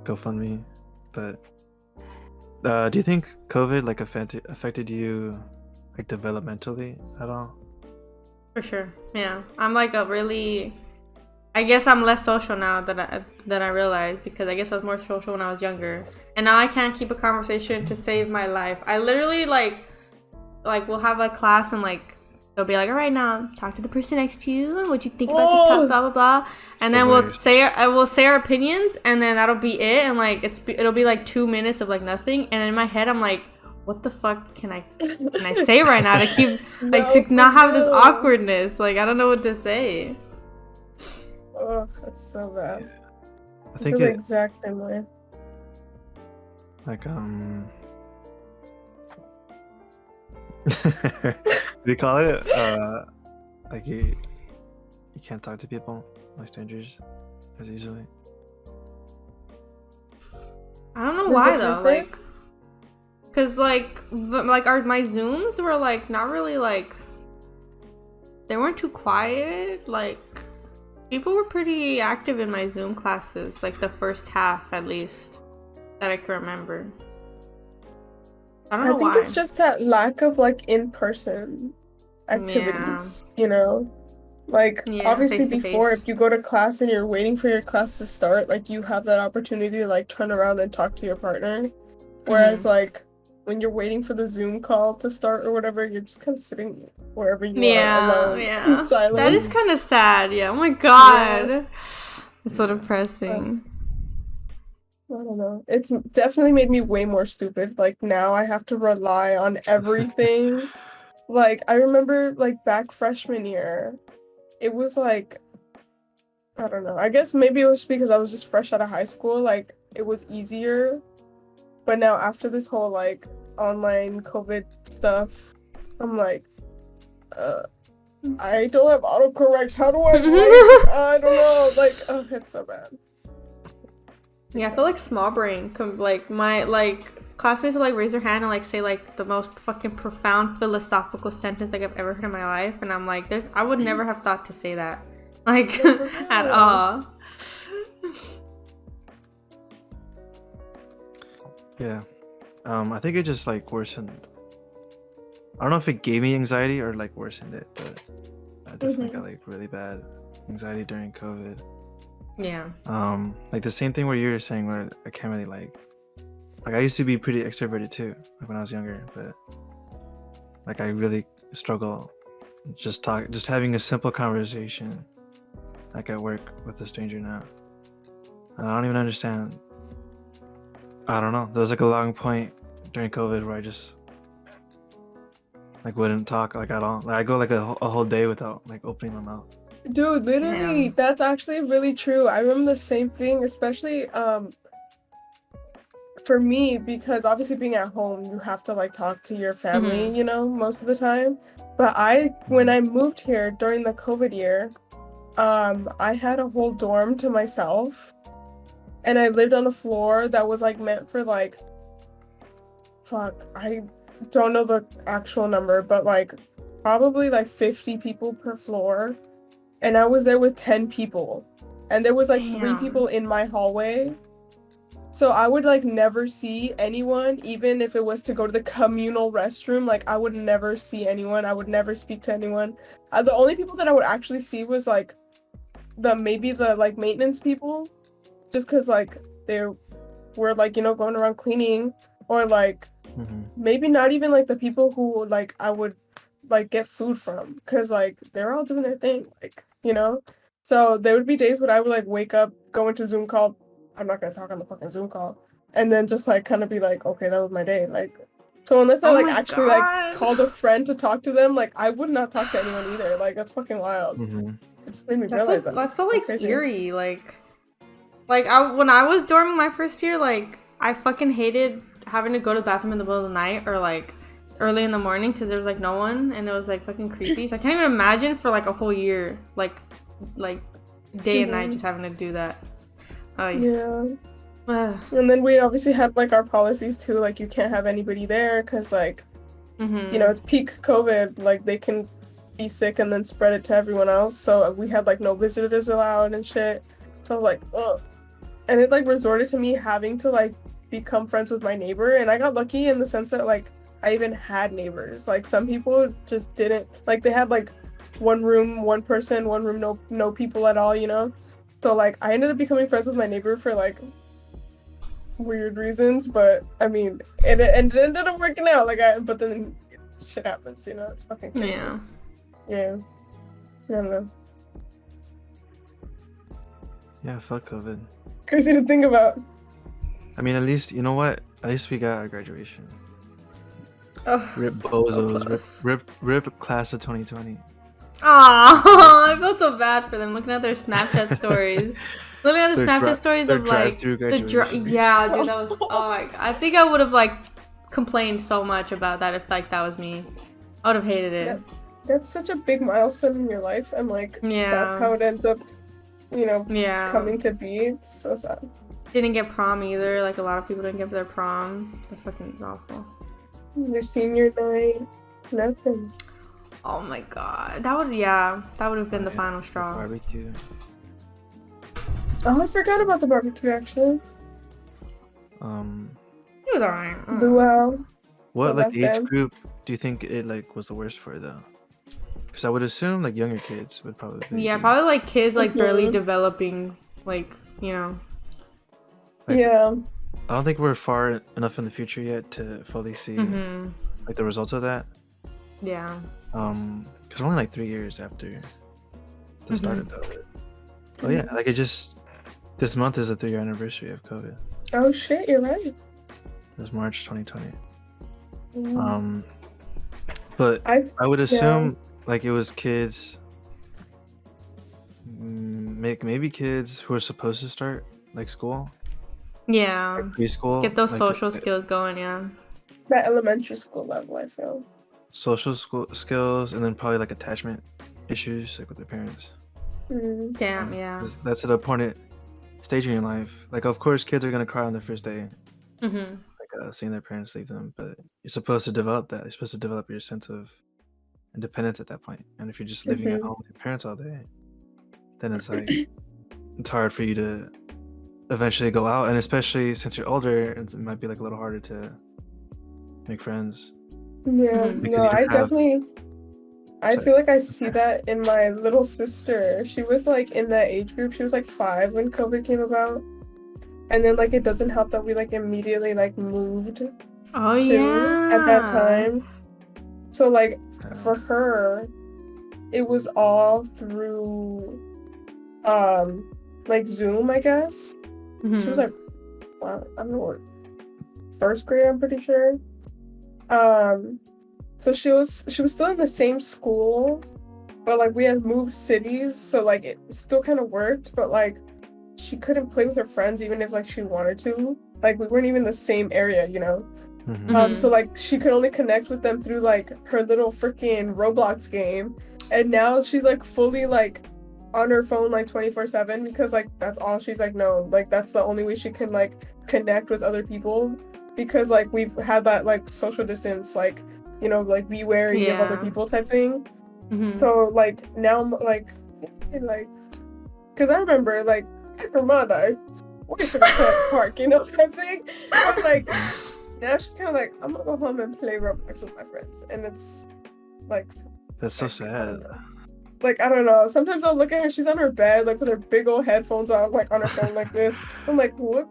GoFundMe. But do you think COVID like affected you like developmentally at all? For sure. Yeah. I'm like a really I guess I'm less social now that I realized, because I guess I was more social when I was younger, and now I can't keep a conversation to save my life. I literally like we'll have a class and like they'll be like, all right, now talk to the person next to you. What you think about this topic, blah blah blah, and then we'll say our opinions, and then that'll be it. And like it'll be like 2 minutes of like nothing, and in my head I'm like, what the fuck can I say right now to keep like to not have this awkwardness? Like I don't know what to say. Oh, that's so bad. I think the exact same way. Like we call it like you can't talk to people like strangers as easily. I don't know why though, like, cause like my Zooms were like not really like, they weren't too quiet. Like people were pretty active in my Zoom classes, like the first half at least that I can remember. I don't know why. I think it's just that lack of like in-person activities, you know? Like obviously before, if you go to class and you're waiting for your class to start, like you have that opportunity to like turn around and talk to your partner. Whereas like when you're waiting for the Zoom call to start or whatever, you're just kind of sitting wherever you are alone in silence. That is kind of sad. Yeah. Oh my god. It's so depressing. I don't know. It's definitely made me way more stupid. Like now I have to rely on everything. Like I remember like back freshman year, it was like, I don't know. I guess maybe it was because I was just fresh out of high school. Like it was easier. But now after this whole like online COVID stuff, I'm like, I don't have autocorrect. How do I write? I don't know. Like, oh, it's so bad. Yeah, I feel like small brain. Like my classmates will like raise their hand and like say like the most fucking profound philosophical sentence like I've ever heard in my life, and I'm like, I would never have thought to say that, like at all. Yeah, I think it just like worsened. I don't know if it gave me anxiety or like worsened it, but I definitely got like really bad anxiety during COVID. Yeah. Like the same thing where you were saying, where I can't really like I used to be pretty extroverted too, like when I was younger, but like I really struggle just having a simple conversation like at work with a stranger now. And I don't even understand. I don't know. There was like a long point during COVID where I just like wouldn't talk like at all. Like I go like a whole day without like opening my mouth. Dude, literally, that's actually really true. I remember the same thing, especially for me, because obviously being at home, you have to like talk to your family, you know, most of the time. But when I moved here during the COVID year, I had a whole dorm to myself, and I lived on a floor that was like meant for like, I don't know the actual number, but like probably like 50 people per floor. And I was there with 10 people. And there was like 3 people in my hallway. So I would like never see anyone, even if it was to go to the communal restroom. Like I would never see anyone. I would never speak to anyone. The only people that I would actually see was like maybe the like maintenance people. Just because like they were like, you know, going around cleaning. Or like maybe not even like the people who like I would like get food from. Because like they're all doing their thing. Like, you know? So there would be days when I would like wake up, go into Zoom call. I'm not gonna talk on the fucking Zoom call, and then just like kind of be like, okay, that was my day. Like, so unless I like actually like called a friend to talk to them, like I would not talk to anyone either. Like that's fucking wild. It just made me realize that's so like crazy. Eerie. Like when I was dorming my first year, like I fucking hated having to go to the bathroom in the middle of the night or like early in the morning because there was like no one, and it was like fucking creepy. So I can't even imagine for like a whole year, like day and night just having to do that. Yeah. And then we obviously had like our policies too, like you can't have anybody there because like you know, it's peak COVID, like they can be sick and then spread it to everyone else. So we had like no visitors allowed and shit. So I was like, ugh. And it like resorted to me having to like become friends with my neighbor, and I got lucky in the sense that like I even had neighbors. Like some people just didn't, like they had like one room, one person, one room, no people at all, you know. So like I ended up becoming friends with my neighbor for like weird reasons, but I mean, it ended up working out. But then shit happens, you know. It's fucking crazy. Yeah. I don't know. Yeah, fuck COVID. Crazy to think about. I mean, at least, you know what? At least we got our graduation. Ugh, Rip bozos. Rip class of 2020. Aw, I felt so bad for them looking at their Snapchat stories. Looking at their Snapchat stories of like yeah, dude, that was oh my god. I think I would have like complained so much about that if like that was me. I would have hated it. That's such a big milestone in your life, and like that's how it ends up, you know, coming to be. It's so sad. Didn't get prom either. Like a lot of people didn't get their prom. That's fucking awful. Your senior night, nothing. Oh my god, that would have been the final straw. Barbecue. Oh, I forgot about the barbecue actually. It was alright. Luau. What like age group do you think it like was the worst for though? Because I would assume like younger kids would probably. Probably like kids like barely developing, like you know. Like, yeah. I don't think we're far enough in the future yet to fully see like the results of that. Yeah. Because we're only like 3 years after the start of COVID. Oh yeah, like this month is the 3-year anniversary of COVID. Oh shit, you're right. It was March 2020. But I would assume like it was kids, maybe kids who are supposed to start like school. Yeah. Like preschool. Get those like, social skills going, yeah. That elementary school level, I feel. Social skills, and then probably like attachment issues like with their parents. Damn, yeah. That's an important stage in your life. Like, of course, kids are gonna cry on their first day, like seeing their parents leave them. But you're supposed to develop that. You're supposed to develop your sense of independence at that point. And if you're just living at home with your parents all day, then it's like it's hard for you to eventually go out. And especially since you're older, it might be like a little harder to make friends. Yeah, no, I feel like I see that in my little sister. She was like in that age group. She was like 5 when COVID came about. And then like it doesn't help that we like immediately like moved at that time. So like for her, it was all through like Zoom, I guess. She was like, well, I don't know what, first grade, I'm pretty sure. So she was still in the same school, but like we had moved cities, so like it still kind of worked, but like she couldn't play with her friends even if like she wanted to. Like we weren't even the same area, you know. So like she could only connect with them through like her little freaking Roblox game, and now she's like fully like on her phone like 24/7 because like that's all she's like known. Like that's the only way she can like connect with other people, because like we've had that like social distance, like, you know, like be wary of other people type thing. So like now like because I remember like after Monday we should have played park, you know, type thing. I was like, now she's kind of like, I'm gonna go home and play Roblox with my friends, and it's like that's so sad. Like, I don't know. Sometimes I'll look at her. She's on her bed, like with her big old headphones on, like on her phone, like this. I'm like, what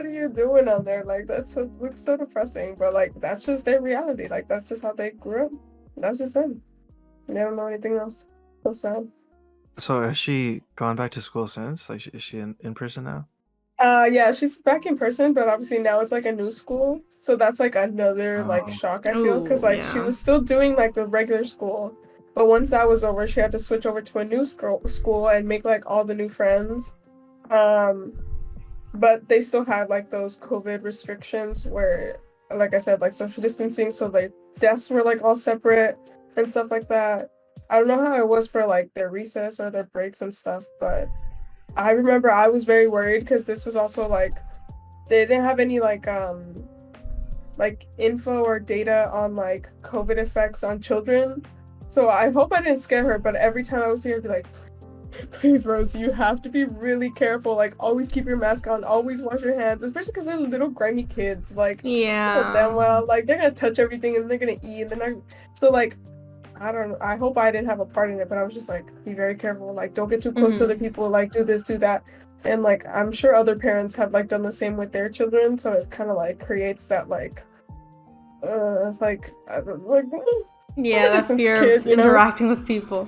are you doing on there? Like, looks so depressing. But like, that's just their reality. Like, that's just how they grew up. That's just them. They don't know anything else. So sad. So has she gone back to school since? Like, is she in person now? Yeah, she's back in person, but obviously now it's like a new school. So that's like another like shock, I feel, because like she was still doing like the regular school. But once that was over, she had to switch over to a new school and make like all the new friends. But they still had like those COVID restrictions where, like I said, like social distancing. So like desks were like all separate and stuff like that. I don't know how it was for like their recess or their breaks and stuff, but I remember I was very worried because this was also like they didn't have any like info or data on like COVID effects on children. So I hope I didn't scare her, but every time I would see her, I'd be like, please, Rose, you have to be really careful. Like, always keep your mask on, always wash your hands, especially because they're little grimy kids. Like, them well, like, they're gonna touch everything and they're gonna eat, and they're not. So, like, I don't know. I hope I didn't have a part in it, but I was just like, be very careful. Like, don't get too close to other people. Like, do this, do that. And like, I'm sure other parents have like done the same with their children. So it kind of like creates that like I don't like. Yeah, that fear of interacting with people.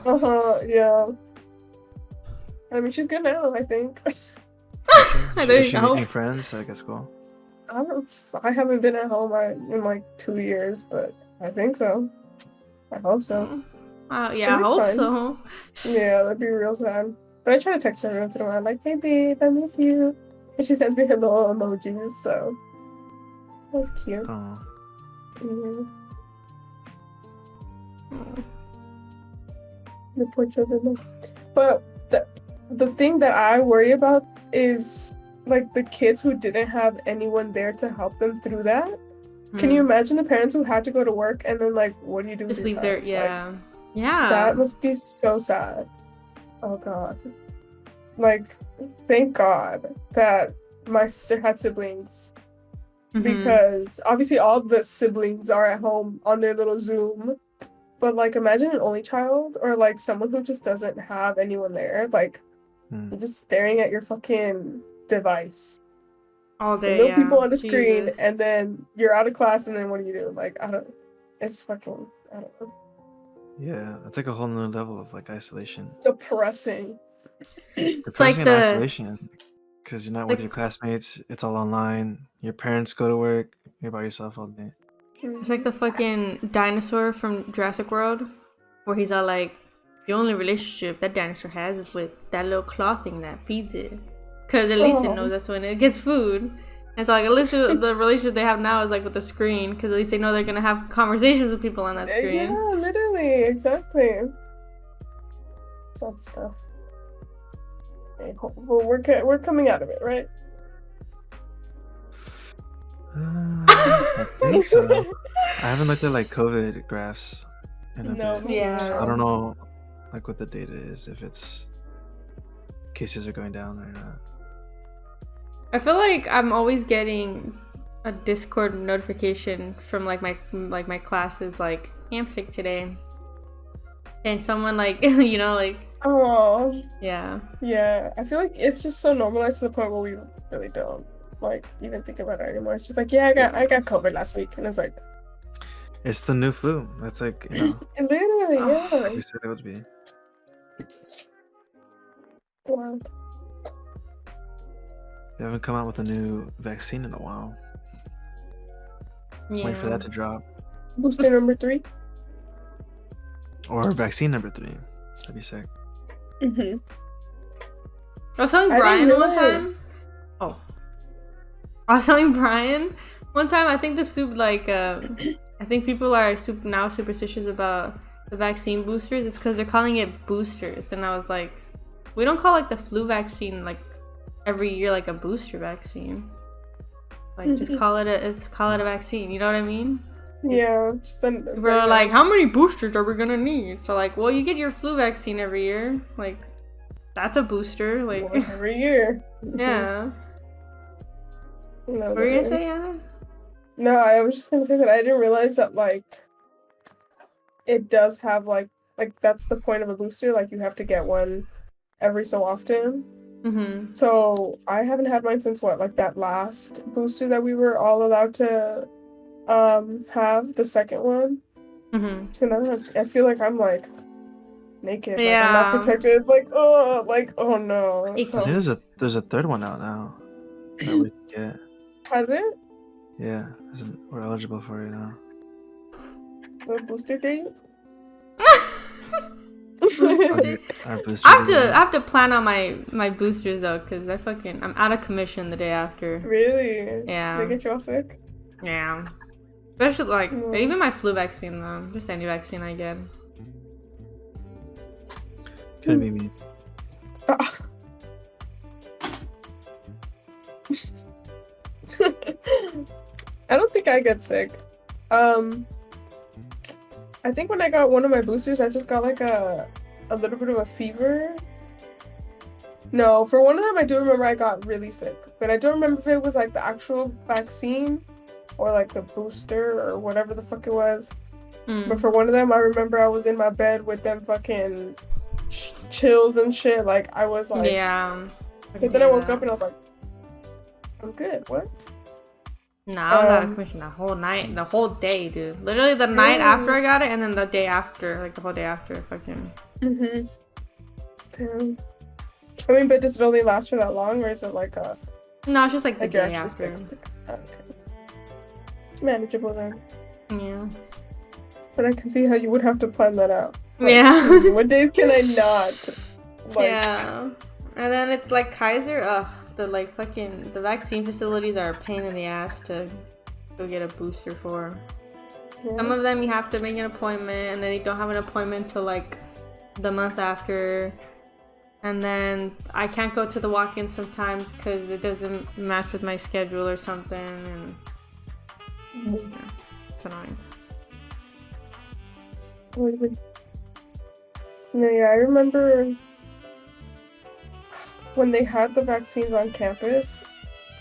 Yeah. I mean, she's good now, I think. Is she making friends at school? I haven't been at home in like 2 years, but I think so. I hope so. Yeah, I hope so. Yeah, that'd be real sad. But I try to text her every once in a while, like, hey babe, I miss you. And she sends me her little emojis, so that's cute. Oh. Mm-hmm. The poor children. But the thing that I worry about is like the kids who didn't have anyone there to help them through that. Can you imagine the parents who had to go to work and then like, what do you do? Just leave their yeah. Yeah. That must be so sad. Oh god. Like, thank God that my sister had siblings. Because obviously all the siblings are at home on their little Zoom. But like, imagine an only child or like someone who just doesn't have anyone there. Like, you're just staring at your fucking device all day. Little people on the screen, and then you're out of class, and then what do you do? Like, it's fucking, I don't know. Yeah, that's like a whole new level of like isolation. Depressing. It's like isolation because you're not with your classmates. It's all online. Your parents go to work. You're by yourself all day. It's like the fucking dinosaur from Jurassic World, where he's all like, the only relationship that dinosaur has is with that little claw thing that feeds it. Because at least it knows that's when it gets food. And so like at least the relationship they have now is like with the screen, because at least they know they're gonna have conversations with people on that screen. Yeah, literally, exactly. Sad stuff. We're coming out of it, right? I think so. I haven't looked at like COVID graphs in a bit. Yeah. So I don't know like what the data is, if it's cases are going down or not. I feel like I'm always getting a Discord notification from like my classes, like, hey, I'm sick today, and someone like like, oh yeah, I feel like it's just so normalized to the point where we really don't like even think about it anymore. It's just like, I got COVID last week, and it's like, it's the new flu. That's like, literally, yeah. We said it would be. Wow. They haven't come out with a new vaccine in a while. Yeah. Wait for that to drop. Booster number 3. Or vaccine number 3. That'd be sick. I was telling Brian one time. I was telling Brian one time. I think I think people are now superstitious about the vaccine boosters. It's because they're calling it boosters, and I was like, we don't call like the flu vaccine like every year like a booster vaccine. Like just call it a vaccine. You know what I mean? Yeah. We're like, how many boosters are we gonna need? So like, well, you get your flu vaccine every year. Like, that's a booster. Like once every year. Yeah. No, what were you gonna say, Anna? No, I was just gonna say that I didn't realize that like it does have like that's the point of a booster. Like you have to get one every so often. So I haven't had mine since like that last booster that we were all allowed to have, the second one. So now that I feel like I'm like naked, like I'm not protected, like oh no. So, there's a third one out now that we can get. Has it? Yeah, we're eligible for it now. The booster date? I have to plan on my boosters though, because I'm out of commission the day after. Really? Yeah. They get you all sick? Yeah. Especially like even my flu vaccine though, just any vaccine I get. Could be me. I don't think I get sick. I think when I got one of my boosters, I just got like a little bit of a fever. No, for one of them, I do remember I got really sick, but I don't remember if it was like the actual vaccine or like the booster or whatever the fuck it was. But for one of them, I remember I was in my bed with them fucking chills and shit. Like, I was like... Yeah. But then I woke up and I was like, I'm good. What? Nah, I was out of commission the whole night, the whole day, dude. Literally the night after I got it, and then the day after, like the whole day after, fucking. Damn. I mean, but does it only last for that long, or is it like a? No, it's just like the like you're day actually after. sick? Okay. It's manageable then. Yeah. But I can see how you would have to plan that out. Like, Yeah. What days can I not? Like... Yeah. And then it's like Kaiser, the like fucking the vaccine facilities are a pain in the ass to go get a booster for. Yeah. Some of them you have to make an appointment, and then you don't have an appointment till like the month after. And then I can't go to the walk-in sometimes because it doesn't match with my schedule or something, and yeah, it's annoying. No, yeah, I remember when they had the vaccines on campus,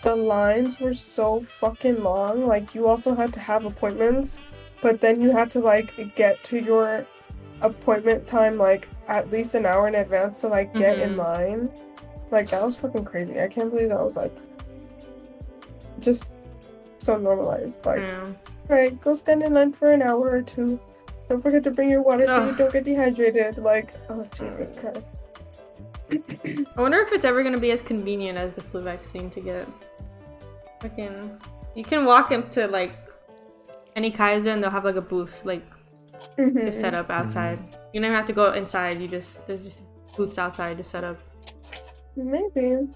the lines were so fucking long. Like, you also had to have appointments, but then you had to like get to your appointment time like at least an hour in advance to like get in line. Like, that was fucking crazy. I can't believe that was like just so normalized. Like, alright, go stand in line for an hour or two. Don't forget to bring your water so you don't get dehydrated. Like, oh Jesus Christ. I wonder if it's ever gonna be as convenient as the flu vaccine to get. Fucking, you can walk into like any Kaiser and they'll have like a booth like just set up outside. You don't even have to go inside. There's just booths outside to set up. Maybe.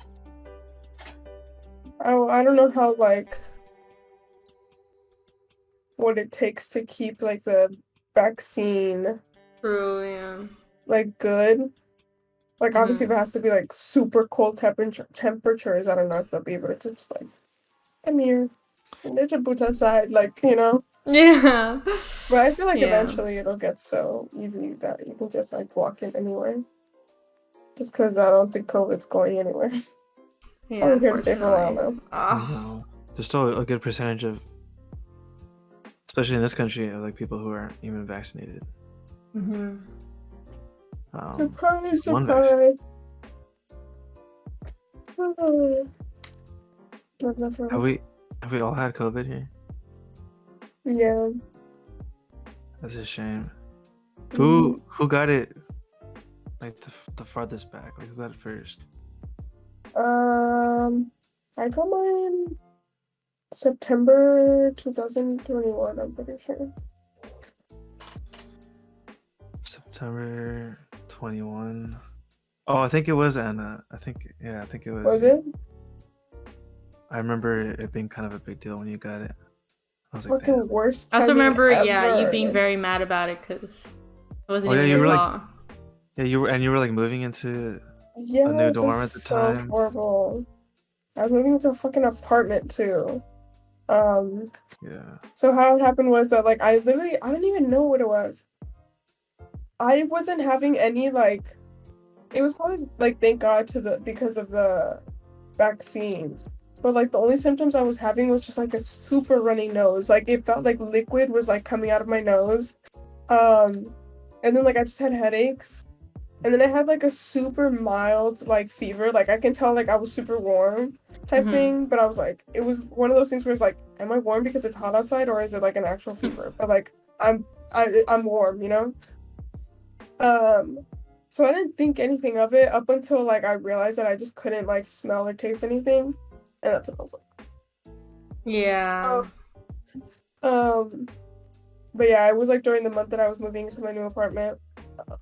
Oh, I don't know how like what it takes to keep like the vaccine. True. Yeah. Like good. Like obviously if it has to be like super cold temperatures, I don't know if they'll be able to just like come here. There's a boot outside, like, you know. Yeah. But I feel like eventually it'll get so easy that you can just like walk in anywhere. Just because I don't think COVID's going anywhere. It's only here to stay for a while now. No. There's still a good percentage of, especially in this country, of like people who aren't even vaccinated. Surprise! One Surprise! Have we all had COVID here? Yeah. That's a shame. Who got it? Like the farthest back. Like, who got it first? I got mine September 2021. I'm pretty sure. September 21. Oh, I think it was Anna. I think it was. Was it? I remember it being kind of a big deal when you got it. I was like, fucking damn. worst. I also remember, ever. you being very mad about it because it wasn't even you your were fault. Like, you were like moving into a new Yes, dorm at the time. so horrible. I was moving into a fucking apartment too. Yeah. So how it happened was that like I don't even know what it was. I wasn't having any like, it was probably like thank God because of the vaccine. But like the only symptoms I was having was just like a super runny nose. Like it felt like liquid was like coming out of my nose. And then like I just had headaches. And then I had like a super mild like fever. Like I can tell like I was super warm type thing. But I was like, it was one of those things where it's like, am I warm because it's hot outside or is it like an actual fever? But like I'm warm, you know? So I didn't think anything of it up until like I realized that I just couldn't like smell or taste anything. And that's what I was like. Yeah. But yeah, it was like during the month that I was moving into my new apartment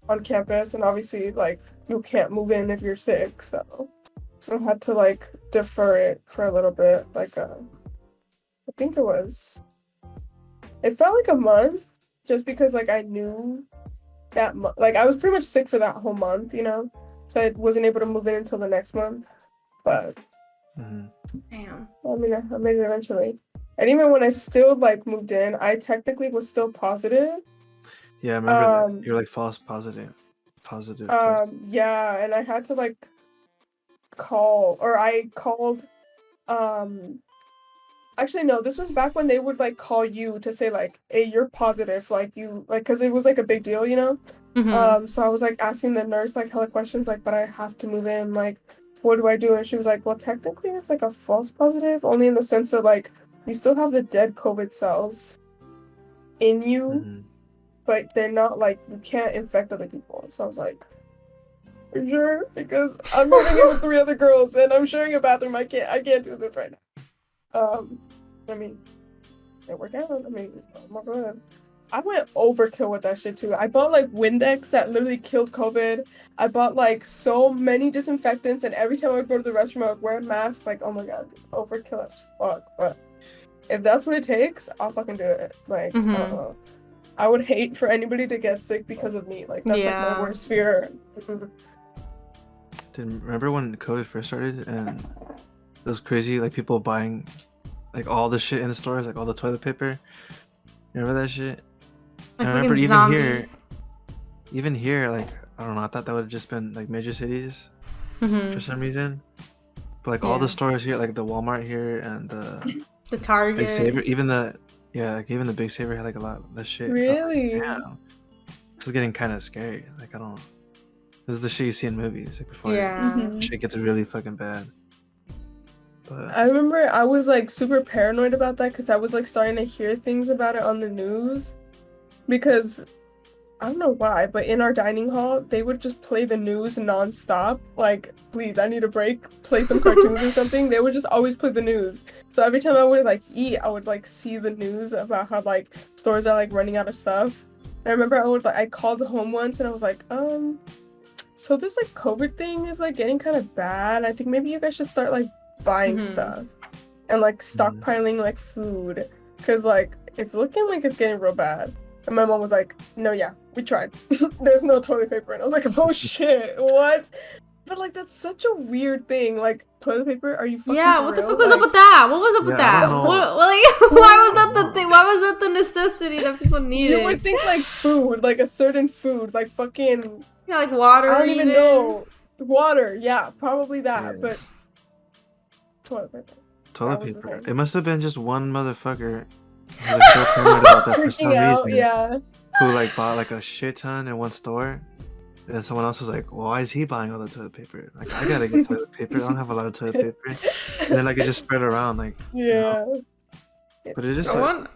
on campus, and obviously like you can't move in if you're sick, so I had to like defer it for a little bit. Like I think it felt like a month, just because like I knew that like I was pretty much sick for that whole month, you know, so I wasn't able to move in until the next month. But damn. I mean, I made it eventually. And even when I still like moved in, I technically was still positive. Yeah, I remember that. You're like false positive. Test. Yeah, and I had to like I called Actually, no, this was back when they would like call you to say like, "Hey, you're positive," like you like because it was like a big deal, you know. So I was like asking the nurse like hella questions, like, but I have to move in, like, what do I do? And she was like, well, technically it's like a false positive, only in the sense that like you still have the dead COVID cells in you, but they're not like you can't infect other people. So I was like, for sure, because I'm moving in with 3 other girls and I'm sharing a bathroom. I can't do this right now. I mean, it worked out. I mean, oh my god. I went overkill with that shit too. I bought like Windex that literally killed COVID. I bought like so many disinfectants, and every time I would go to the restroom, I would wear a mask. Like, oh my god, overkill as fuck. But if that's what it takes, I'll fucking do it. Like, I don't know. I would hate for anybody to get sick because of me. Like, that's like my worst fear. Remember when COVID first started and it was crazy? Like people buying like all the shit in the stores, like all the toilet paper. Remember that shit? Like I remember zombies. even here, like I don't know, I thought that would have just been like major cities for some reason. But like all the stores here, like the Walmart here and the Target, Big Saver, even the Big Saver had like a lot less shit. Really? Yeah. This is getting kind of scary. Like I don't. This is the shit you see in movies, like before shit gets really fucking bad. But I remember I was like super paranoid about that because I was like starting to hear things about it on the news. Because I don't know why, but in our dining hall, they would just play the news nonstop. Like, please, I need a break. Play some cartoons or something. They would just always play the news. So every time I would like eat, I would like see the news about how like stores are like running out of stuff. And I remember I called home once and I was like, so this like COVID thing is like getting kind of bad. I think maybe you guys should start like buying stuff and like stockpiling like food, because like it's looking like it's getting real bad. And my mom was like, no, yeah, we tried. There's no toilet paper. And I was like, oh shit, what? But like that's such a weird thing. Like, toilet paper, are you fucking for what the real? fuck was like, up with that? What was up with that? Why was that the thing? Why was that the necessity that people needed? You would think like food, like a certain food, like fucking like water. I don't even know. Water, yeah, probably that. But toilet paper. Toilet paper. It must have been just one motherfucker who was so paranoid about that for some reason. Who like bought like a shit ton in one store. And then someone else was like, well, why is he buying all the toilet paper? Like, I gotta get toilet paper. I don't have a lot of toilet paper. And then like it just spread around, like But it just like,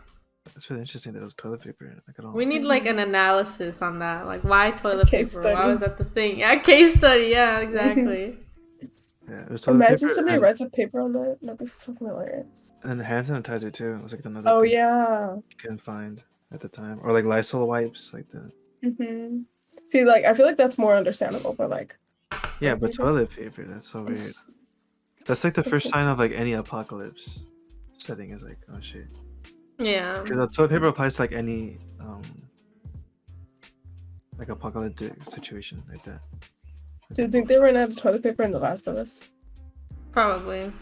it's really interesting that it was toilet paper. Like, I don't. We need like an analysis on that. Like, why toilet paper? Study. Why was that the thing? Yeah, case study. Yeah, exactly. Yeah, it was toilet Imagine paper somebody writes a paper on that. That'd be fucking hilarious. And then the hand sanitizer too. It was like another. Oh thing yeah. you couldn't find at the time, or like Lysol wipes, like the. See, like I feel like that's more understandable, but like. Yeah, but toilet paper. That's so weird. That's like the first sign of like any apocalypse setting is like, oh shit. Yeah. Because the toilet paper applies to like any like apocalyptic situation like that. Do you think they ran out of toilet paper in The Last of Us? Probably.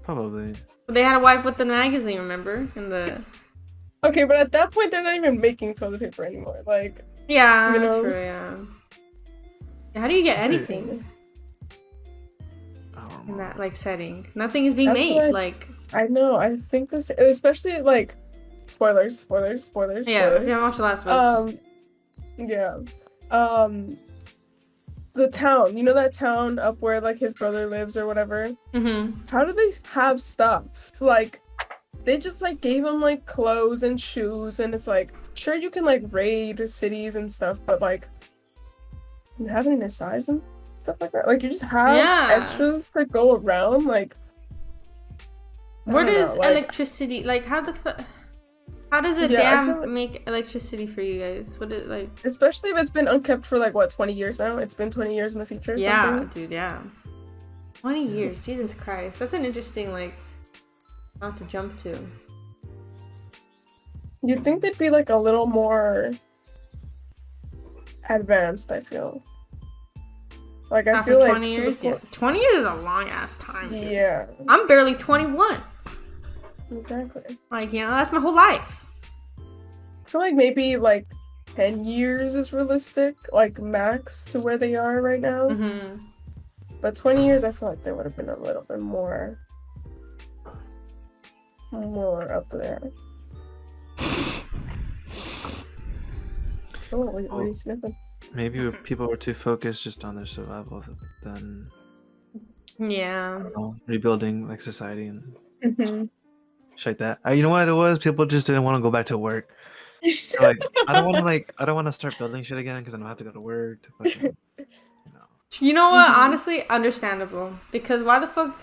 Probably. But they had a wipe with the magazine, remember? In the. Okay, but at that point they're not even making toilet paper anymore. Like. Yeah. You know? True. Yeah. How do you get anything? I don't know. In that like setting, nothing is being made. Like. I know. I think this, especially like, spoilers. Yeah, if you haven't watched The Last of Us. Yeah. The town, you know that town up where like his brother lives or whatever. How do they have stuff? Like, they just like gave him like clothes and shoes, and it's like, sure you can like raid cities and stuff, but like, you have any size and stuff like that. Like, you just have extras to go around. Like. Where does electricity, like, how does a dam make electricity for you guys? What is like? Especially if it's been unkept for like what, 20 years now? It's been 20 years in the future. Yeah, dude. Yeah, 20 years. Jesus Christ, that's an interesting like, not to jump to. You'd think they'd be like a little more advanced. I feel. Like I feel like 20 years. Yeah, 20 years is a long ass time. Dude. Yeah. I'm barely 21. Exactly. Like, you know, that's my whole life. I feel like maybe like 10 years is realistic, like max to where they are right now. But 20 years, I feel like they would have been a little bit more more up there. Oh, what are you sniffing? Maybe people were too focused just on their survival than Yeah. rebuilding like society and Mm-hmm. shit like that. You know what it was? People just didn't want to go back to work. Like I don't want to start building shit again because I don't have to go to work to fucking, You know what? Mhm. Honestly, understandable. Because why the fuck?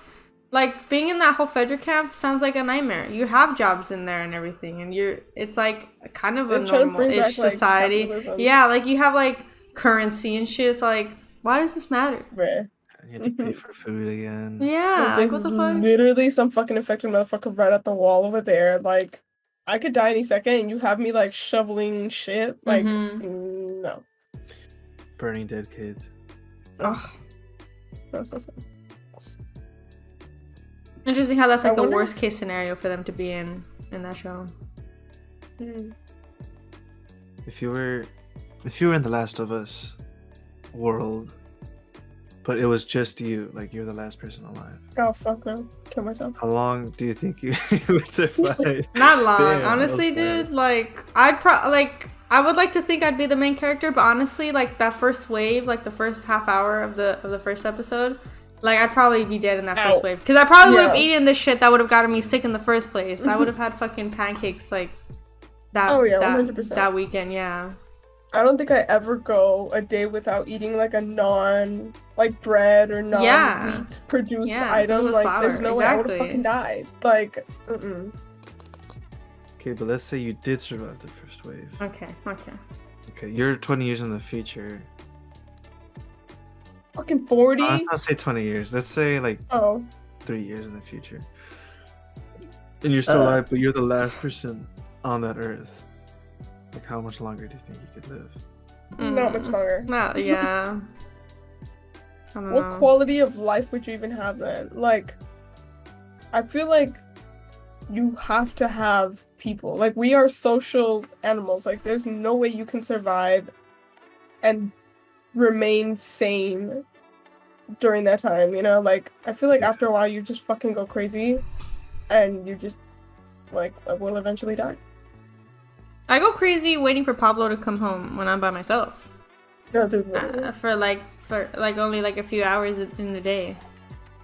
Like, being in that whole Fedra camp sounds like a nightmare. You have jobs in there and everything, and it's like kind of a They're trying to bring normal-ish back, like, society. capitalism. Yeah, like you have like currency and shit. It's like, why does this matter? Bruh. You have to pay for food again. Yeah, like There's what the fuck? literally some fucking infected motherfucker right at the wall over there. Like, I could die any second, and you have me like shoveling shit. Like, no. Burning dead kids. Ugh. That's so sad. Interesting how that's like I the wonder- worst case scenario for them to be in that show. Mm. If you were in the Last of Us world, but it was just you, like you're the last person alive, Oh fuck no! Kill myself. how long do you think you would survive? Not long, Damn, honestly, that was dude. Like, I would like to think I'd be the main character, but honestly, like that first wave, like the first half hour of the first episode, like I'd probably be dead in that Ow. first wave because I probably would have Yeah. eaten the shit that would have gotten me sick in the first place. I would have had fucking pancakes like that. Oh, yeah, that, 100%. that weekend, yeah. I don't think I ever go a day without eating like a non like bread or non Yeah. wheat produced Yeah, item. something with Like, there's flour, no way I would have exactly. fucking died. Like, Okay, but let's say you did survive the first wave. Okay. Okay, you're 20 years in the future. fucking 40. Let's not say 20 years. Let's say like Oh, 3 years in the future. And you're still alive, but you're the last person on that earth. Like, how much longer do you think you could live? not much longer. Well, yeah. I don't What know. quality of life would you even have then? Like, I feel like you have to have people. Like, we are social animals. Like, there's no way you can survive and remain sane during that time, you know? Like, I feel like after a while you just fucking go crazy and you just, like, will eventually die. I go crazy waiting for Pablo to come home when I'm by myself. No, dude. Literally. For only like a few hours in the day.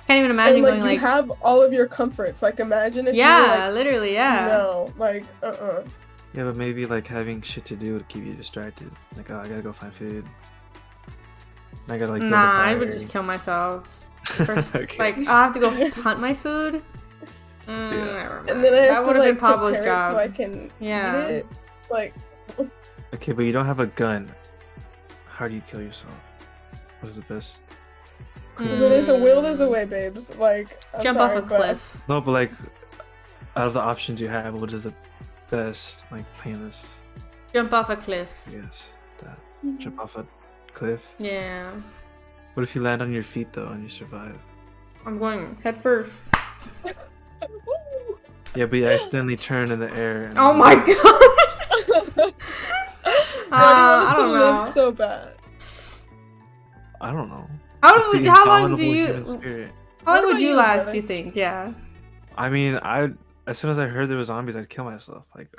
Can't even imagine And, like, going you like have all of your comforts. Like, imagine if you yeah, were, like, literally, yeah. no, like, Yeah, but maybe like having shit to do would keep you distracted. Like, oh, I gotta go find food. I gotta like build a Nah, I fire. would just kill myself. First, Okay. like I'll have to go hunt my food. Never mind. And then I have that to, would have like, been Pablo's prepare it job. so I can Yeah. eat it. Like, Okay, but you don't have a gun. How do you kill yourself? What is the best? Mm. when there's a will, there's a way, babes. Like, I'm Jump sorry, off a but- cliff. No, but like, out of the options you have, what is the best, like, painless? Jump off a cliff. Yes, that. Jump off a cliff. Yeah. What if you land on your feet though and you survive? I'm going head first. Yeah, but you accidentally turn in the air. And Oh my god. I don't know. Live so bad. I don't know. How It's the how long do indomitable you human spirit. how long What would about you you, last, brother? do you think? Yeah. I mean, as soon as I heard there were zombies, I'd kill myself. Like,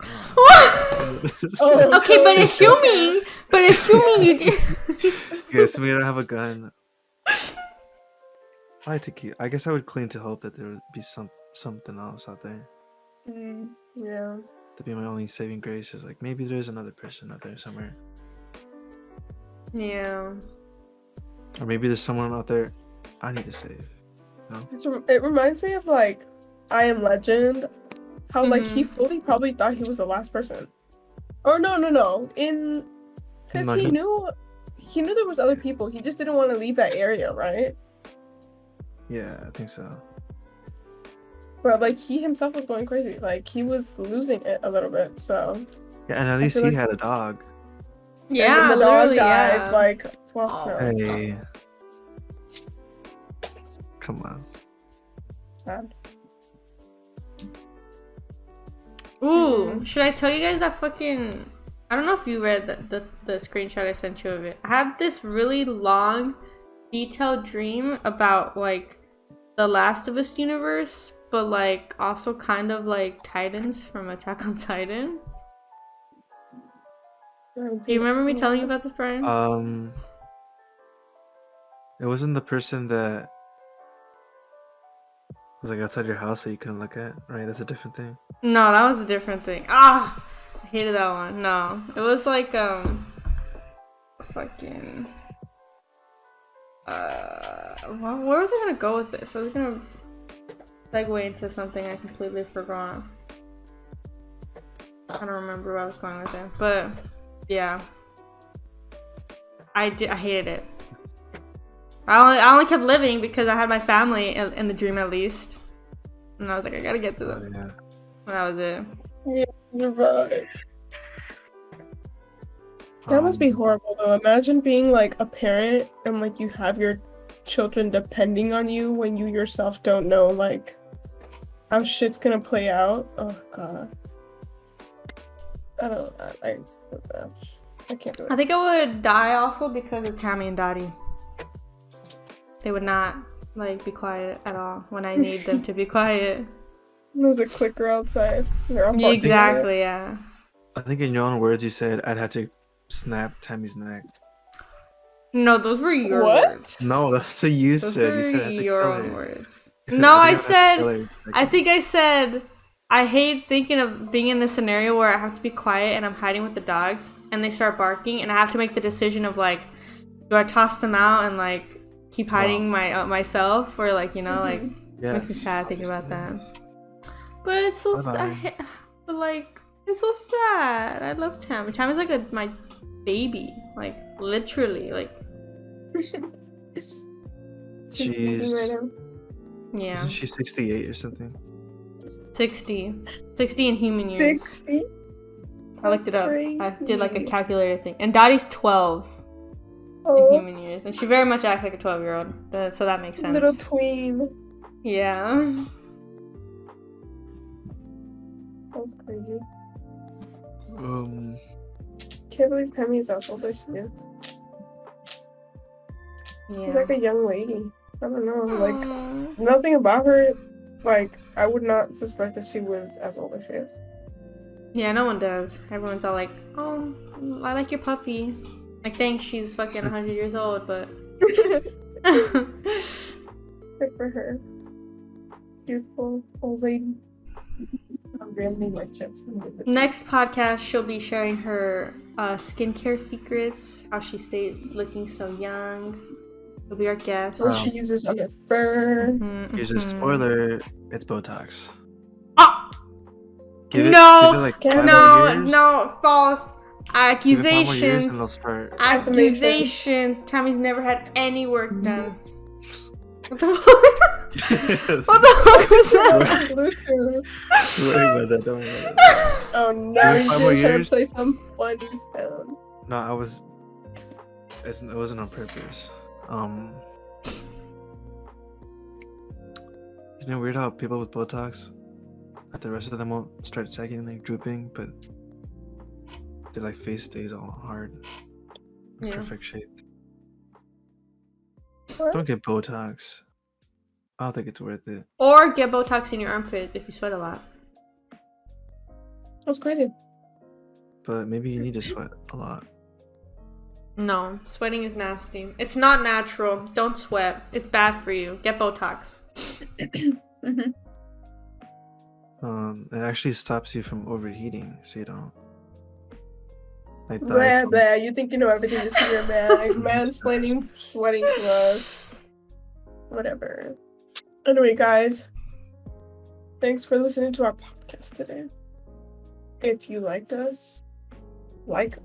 Oh. Okay, but assuming you did. okay, so we don't have a gun. I guess I would cling to hope that there would be something else out there. Yeah. That'd be my only saving grace. Is like maybe there's another person out there somewhere, Yeah. or maybe there's someone out there I need to save. No? It reminds me of, like, I Am Legend. How, like, he Mhm. fully probably thought he was the last person. Or no. Because Not he him. knew there was other people. He just didn't want to leave that area, right? Yeah, I think so. But, like, he himself was going crazy. Like, he was losing it a little bit, so. Yeah, and at least feel he like- had a dog. Yeah, And then the dog literally, died, yeah. like, well, Oh. no. Hey, come on. Sad. Ooh, should I tell you guys that fucking... I don't know if you read the screenshot I sent you of it. I had this really long, detailed dream about, like, the Last of Us universe, but like also kind of like Titans from Attack on Titan. Do you remember me telling you about this, Brian? It wasn't the person that was like outside your house that you couldn't look at, right? That's a different thing. No, that was a different thing. Ah, I hated that one. No, it was like fucking. Where was I gonna go with this? I was gonna segue into something I completely forgot. I don't remember where I was going with it, but yeah, I hated it. I only kept living because I had my family in the dream at least, and I was like, I gotta get to them. Yeah. And that was it. Yeah, you're right. That must be horrible though. Imagine being like a parent and like you have your children depending on you when you yourself don't know like how shit's gonna play out. Oh god. I can't do it. I think I would die also because of Tammy and Dottie. They would not like be quiet at all when I need them to be quiet. There's a clicker outside. Yeah, exactly, yeah. I think in your own words you said I'd have to snap Tammy's neck. No, those were your words. No, that's what you said. Those you said were your own words. Said, no, I think I said I hate thinking of being in a scenario where I have to be quiet and I'm hiding with the dogs and they start barking and I have to make the decision of like, do I toss them out and like keep hiding myself, or like, you know, like makes me sad thinking about that. But it's so sad. But like, it's so sad. I love Tammy. Tammy's like my baby, like literally, like. She's right now. Yeah. Isn't she 68 or something? 60 in human years. 60. I looked it up. Crazy. I did like a calculator thing. And Dottie's 12 in human years, and she very much acts like a 12-year-old. So that makes sense. Little tween. Yeah. That's crazy. Can't believe Tammy is as old as she is. Yeah. She's like a young lady. I don't know. Like, nothing about her. Like, I would not suspect that she was as old as she is. Yeah, no one does. Everyone's all like, oh, I like your puppy. Like, thanks, she's fucking 100 years old, but. Good for her. Beautiful old lady. Next podcast, she'll be sharing her skincare secrets, how she stays looking so young. She'll be our guest. What she uses on her fur. Here's a spoiler. It's Botox. Oh! No, false. Accusations. Accusations. Tammy's never had any work done. What the fuck? What the fuck was that? Don't worry about that. Oh no, you're trying to play some funny sound. No, it wasn't on purpose. Isn't it weird how people with Botox, like the rest of them won't start sagging, like drooping, but their like face stays all hard, perfect shape. Don't get Botox. I don't think it's worth it. Or get Botox in your armpit if you sweat a lot. That's crazy. But maybe you need to sweat a lot. No, sweating is nasty. It's not natural. Don't sweat. It's bad for you. Get Botox. It actually stops you from overheating, so you don't. Like blah. You think you know everything just because you're a man. Like, mansplaining sweating to us. Whatever. Anyway, guys. Thanks for listening to our podcast today. If you liked us, like us.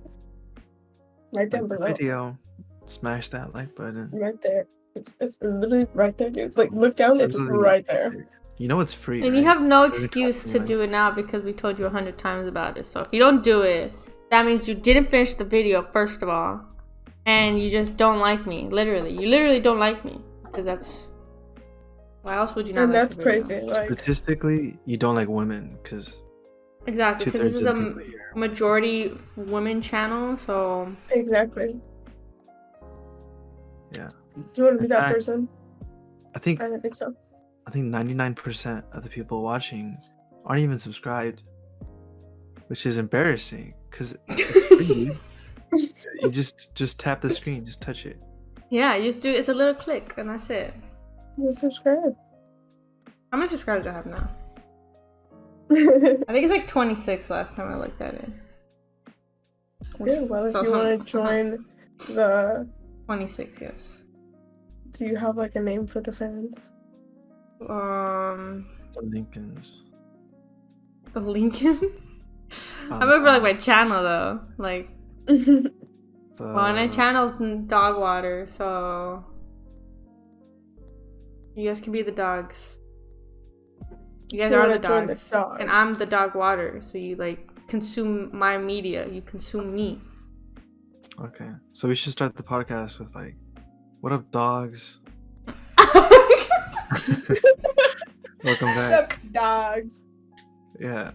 Right down below. Video. Smash that like button. Right there. It's literally right there, dude. Like, look down, it's right there. You know it's free. And you have no excuse to do it now because we told you 100 times about it. So if you don't do it, that means you didn't finish the video, first of all. And you just don't like me. Literally. You literally don't like me. Because that's... Why else would you not and like that's the video? crazy. Like... Statistically, you don't like women because... Exactly. Because this is a majority women channel, so... Exactly. Yeah. Do you want to be that person? I think... I don't think so. I think 99% of the people watching aren't even subscribed, which is embarrassing because it's free. You just tap the screen, just touch it. Yeah, you just do. It's a little click, and that's it. Just subscribe. How many subscribers do I have now? I think it's like 26 last time I looked at it. Good. Well, if you want to join the 26, yes. Do you have like a name for the fans? The Lincolns. The Lincolns? I remember like my channel though. Like my channel's dog water, so you guys can be the dogs. You guys are the dogs. And I'm the dog water, so you like consume my media. You consume me. Okay. So we should start the podcast with like, what up, dogs? Welcome back. What's up, dogs? Yeah.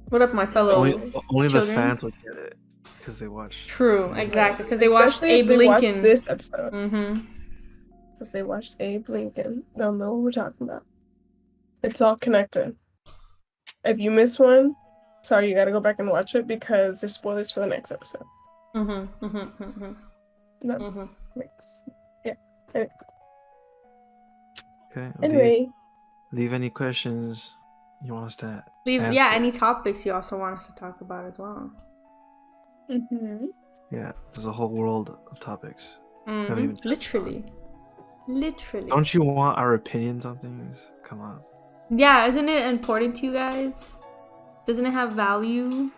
What up, my fellow Only the children? fans will get it because they watch. True, exactly. Because they watched Abe Lincoln. This episode. Mm-hmm. If they watched Abe Lincoln, they'll know what we're talking about. It's all connected. If you miss one, sorry, you gotta go back and watch it because there's spoilers for the next episode. Mm-hmm. Mm-hmm. Mm-hmm. That makes Anyway. Okay. Anyway. Leave any questions you want us to Leave, answer. yeah, any topics you also want us to talk about as well. Mm-hmm. Yeah, there's a whole world of topics. Literally. Don't you want our opinions on things? Come on. Yeah, isn't it important to you guys? Doesn't it have value?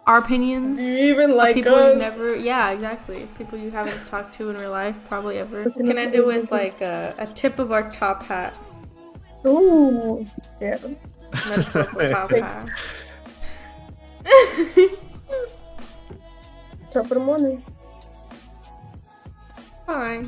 Our opinions? Do you even like people us? you never, yeah, exactly. People you haven't talked to in real life, probably ever. We can end it with like a tip of our top hat. Ooh, yeah. Metaphorical top hat. Top of the morning. Bye.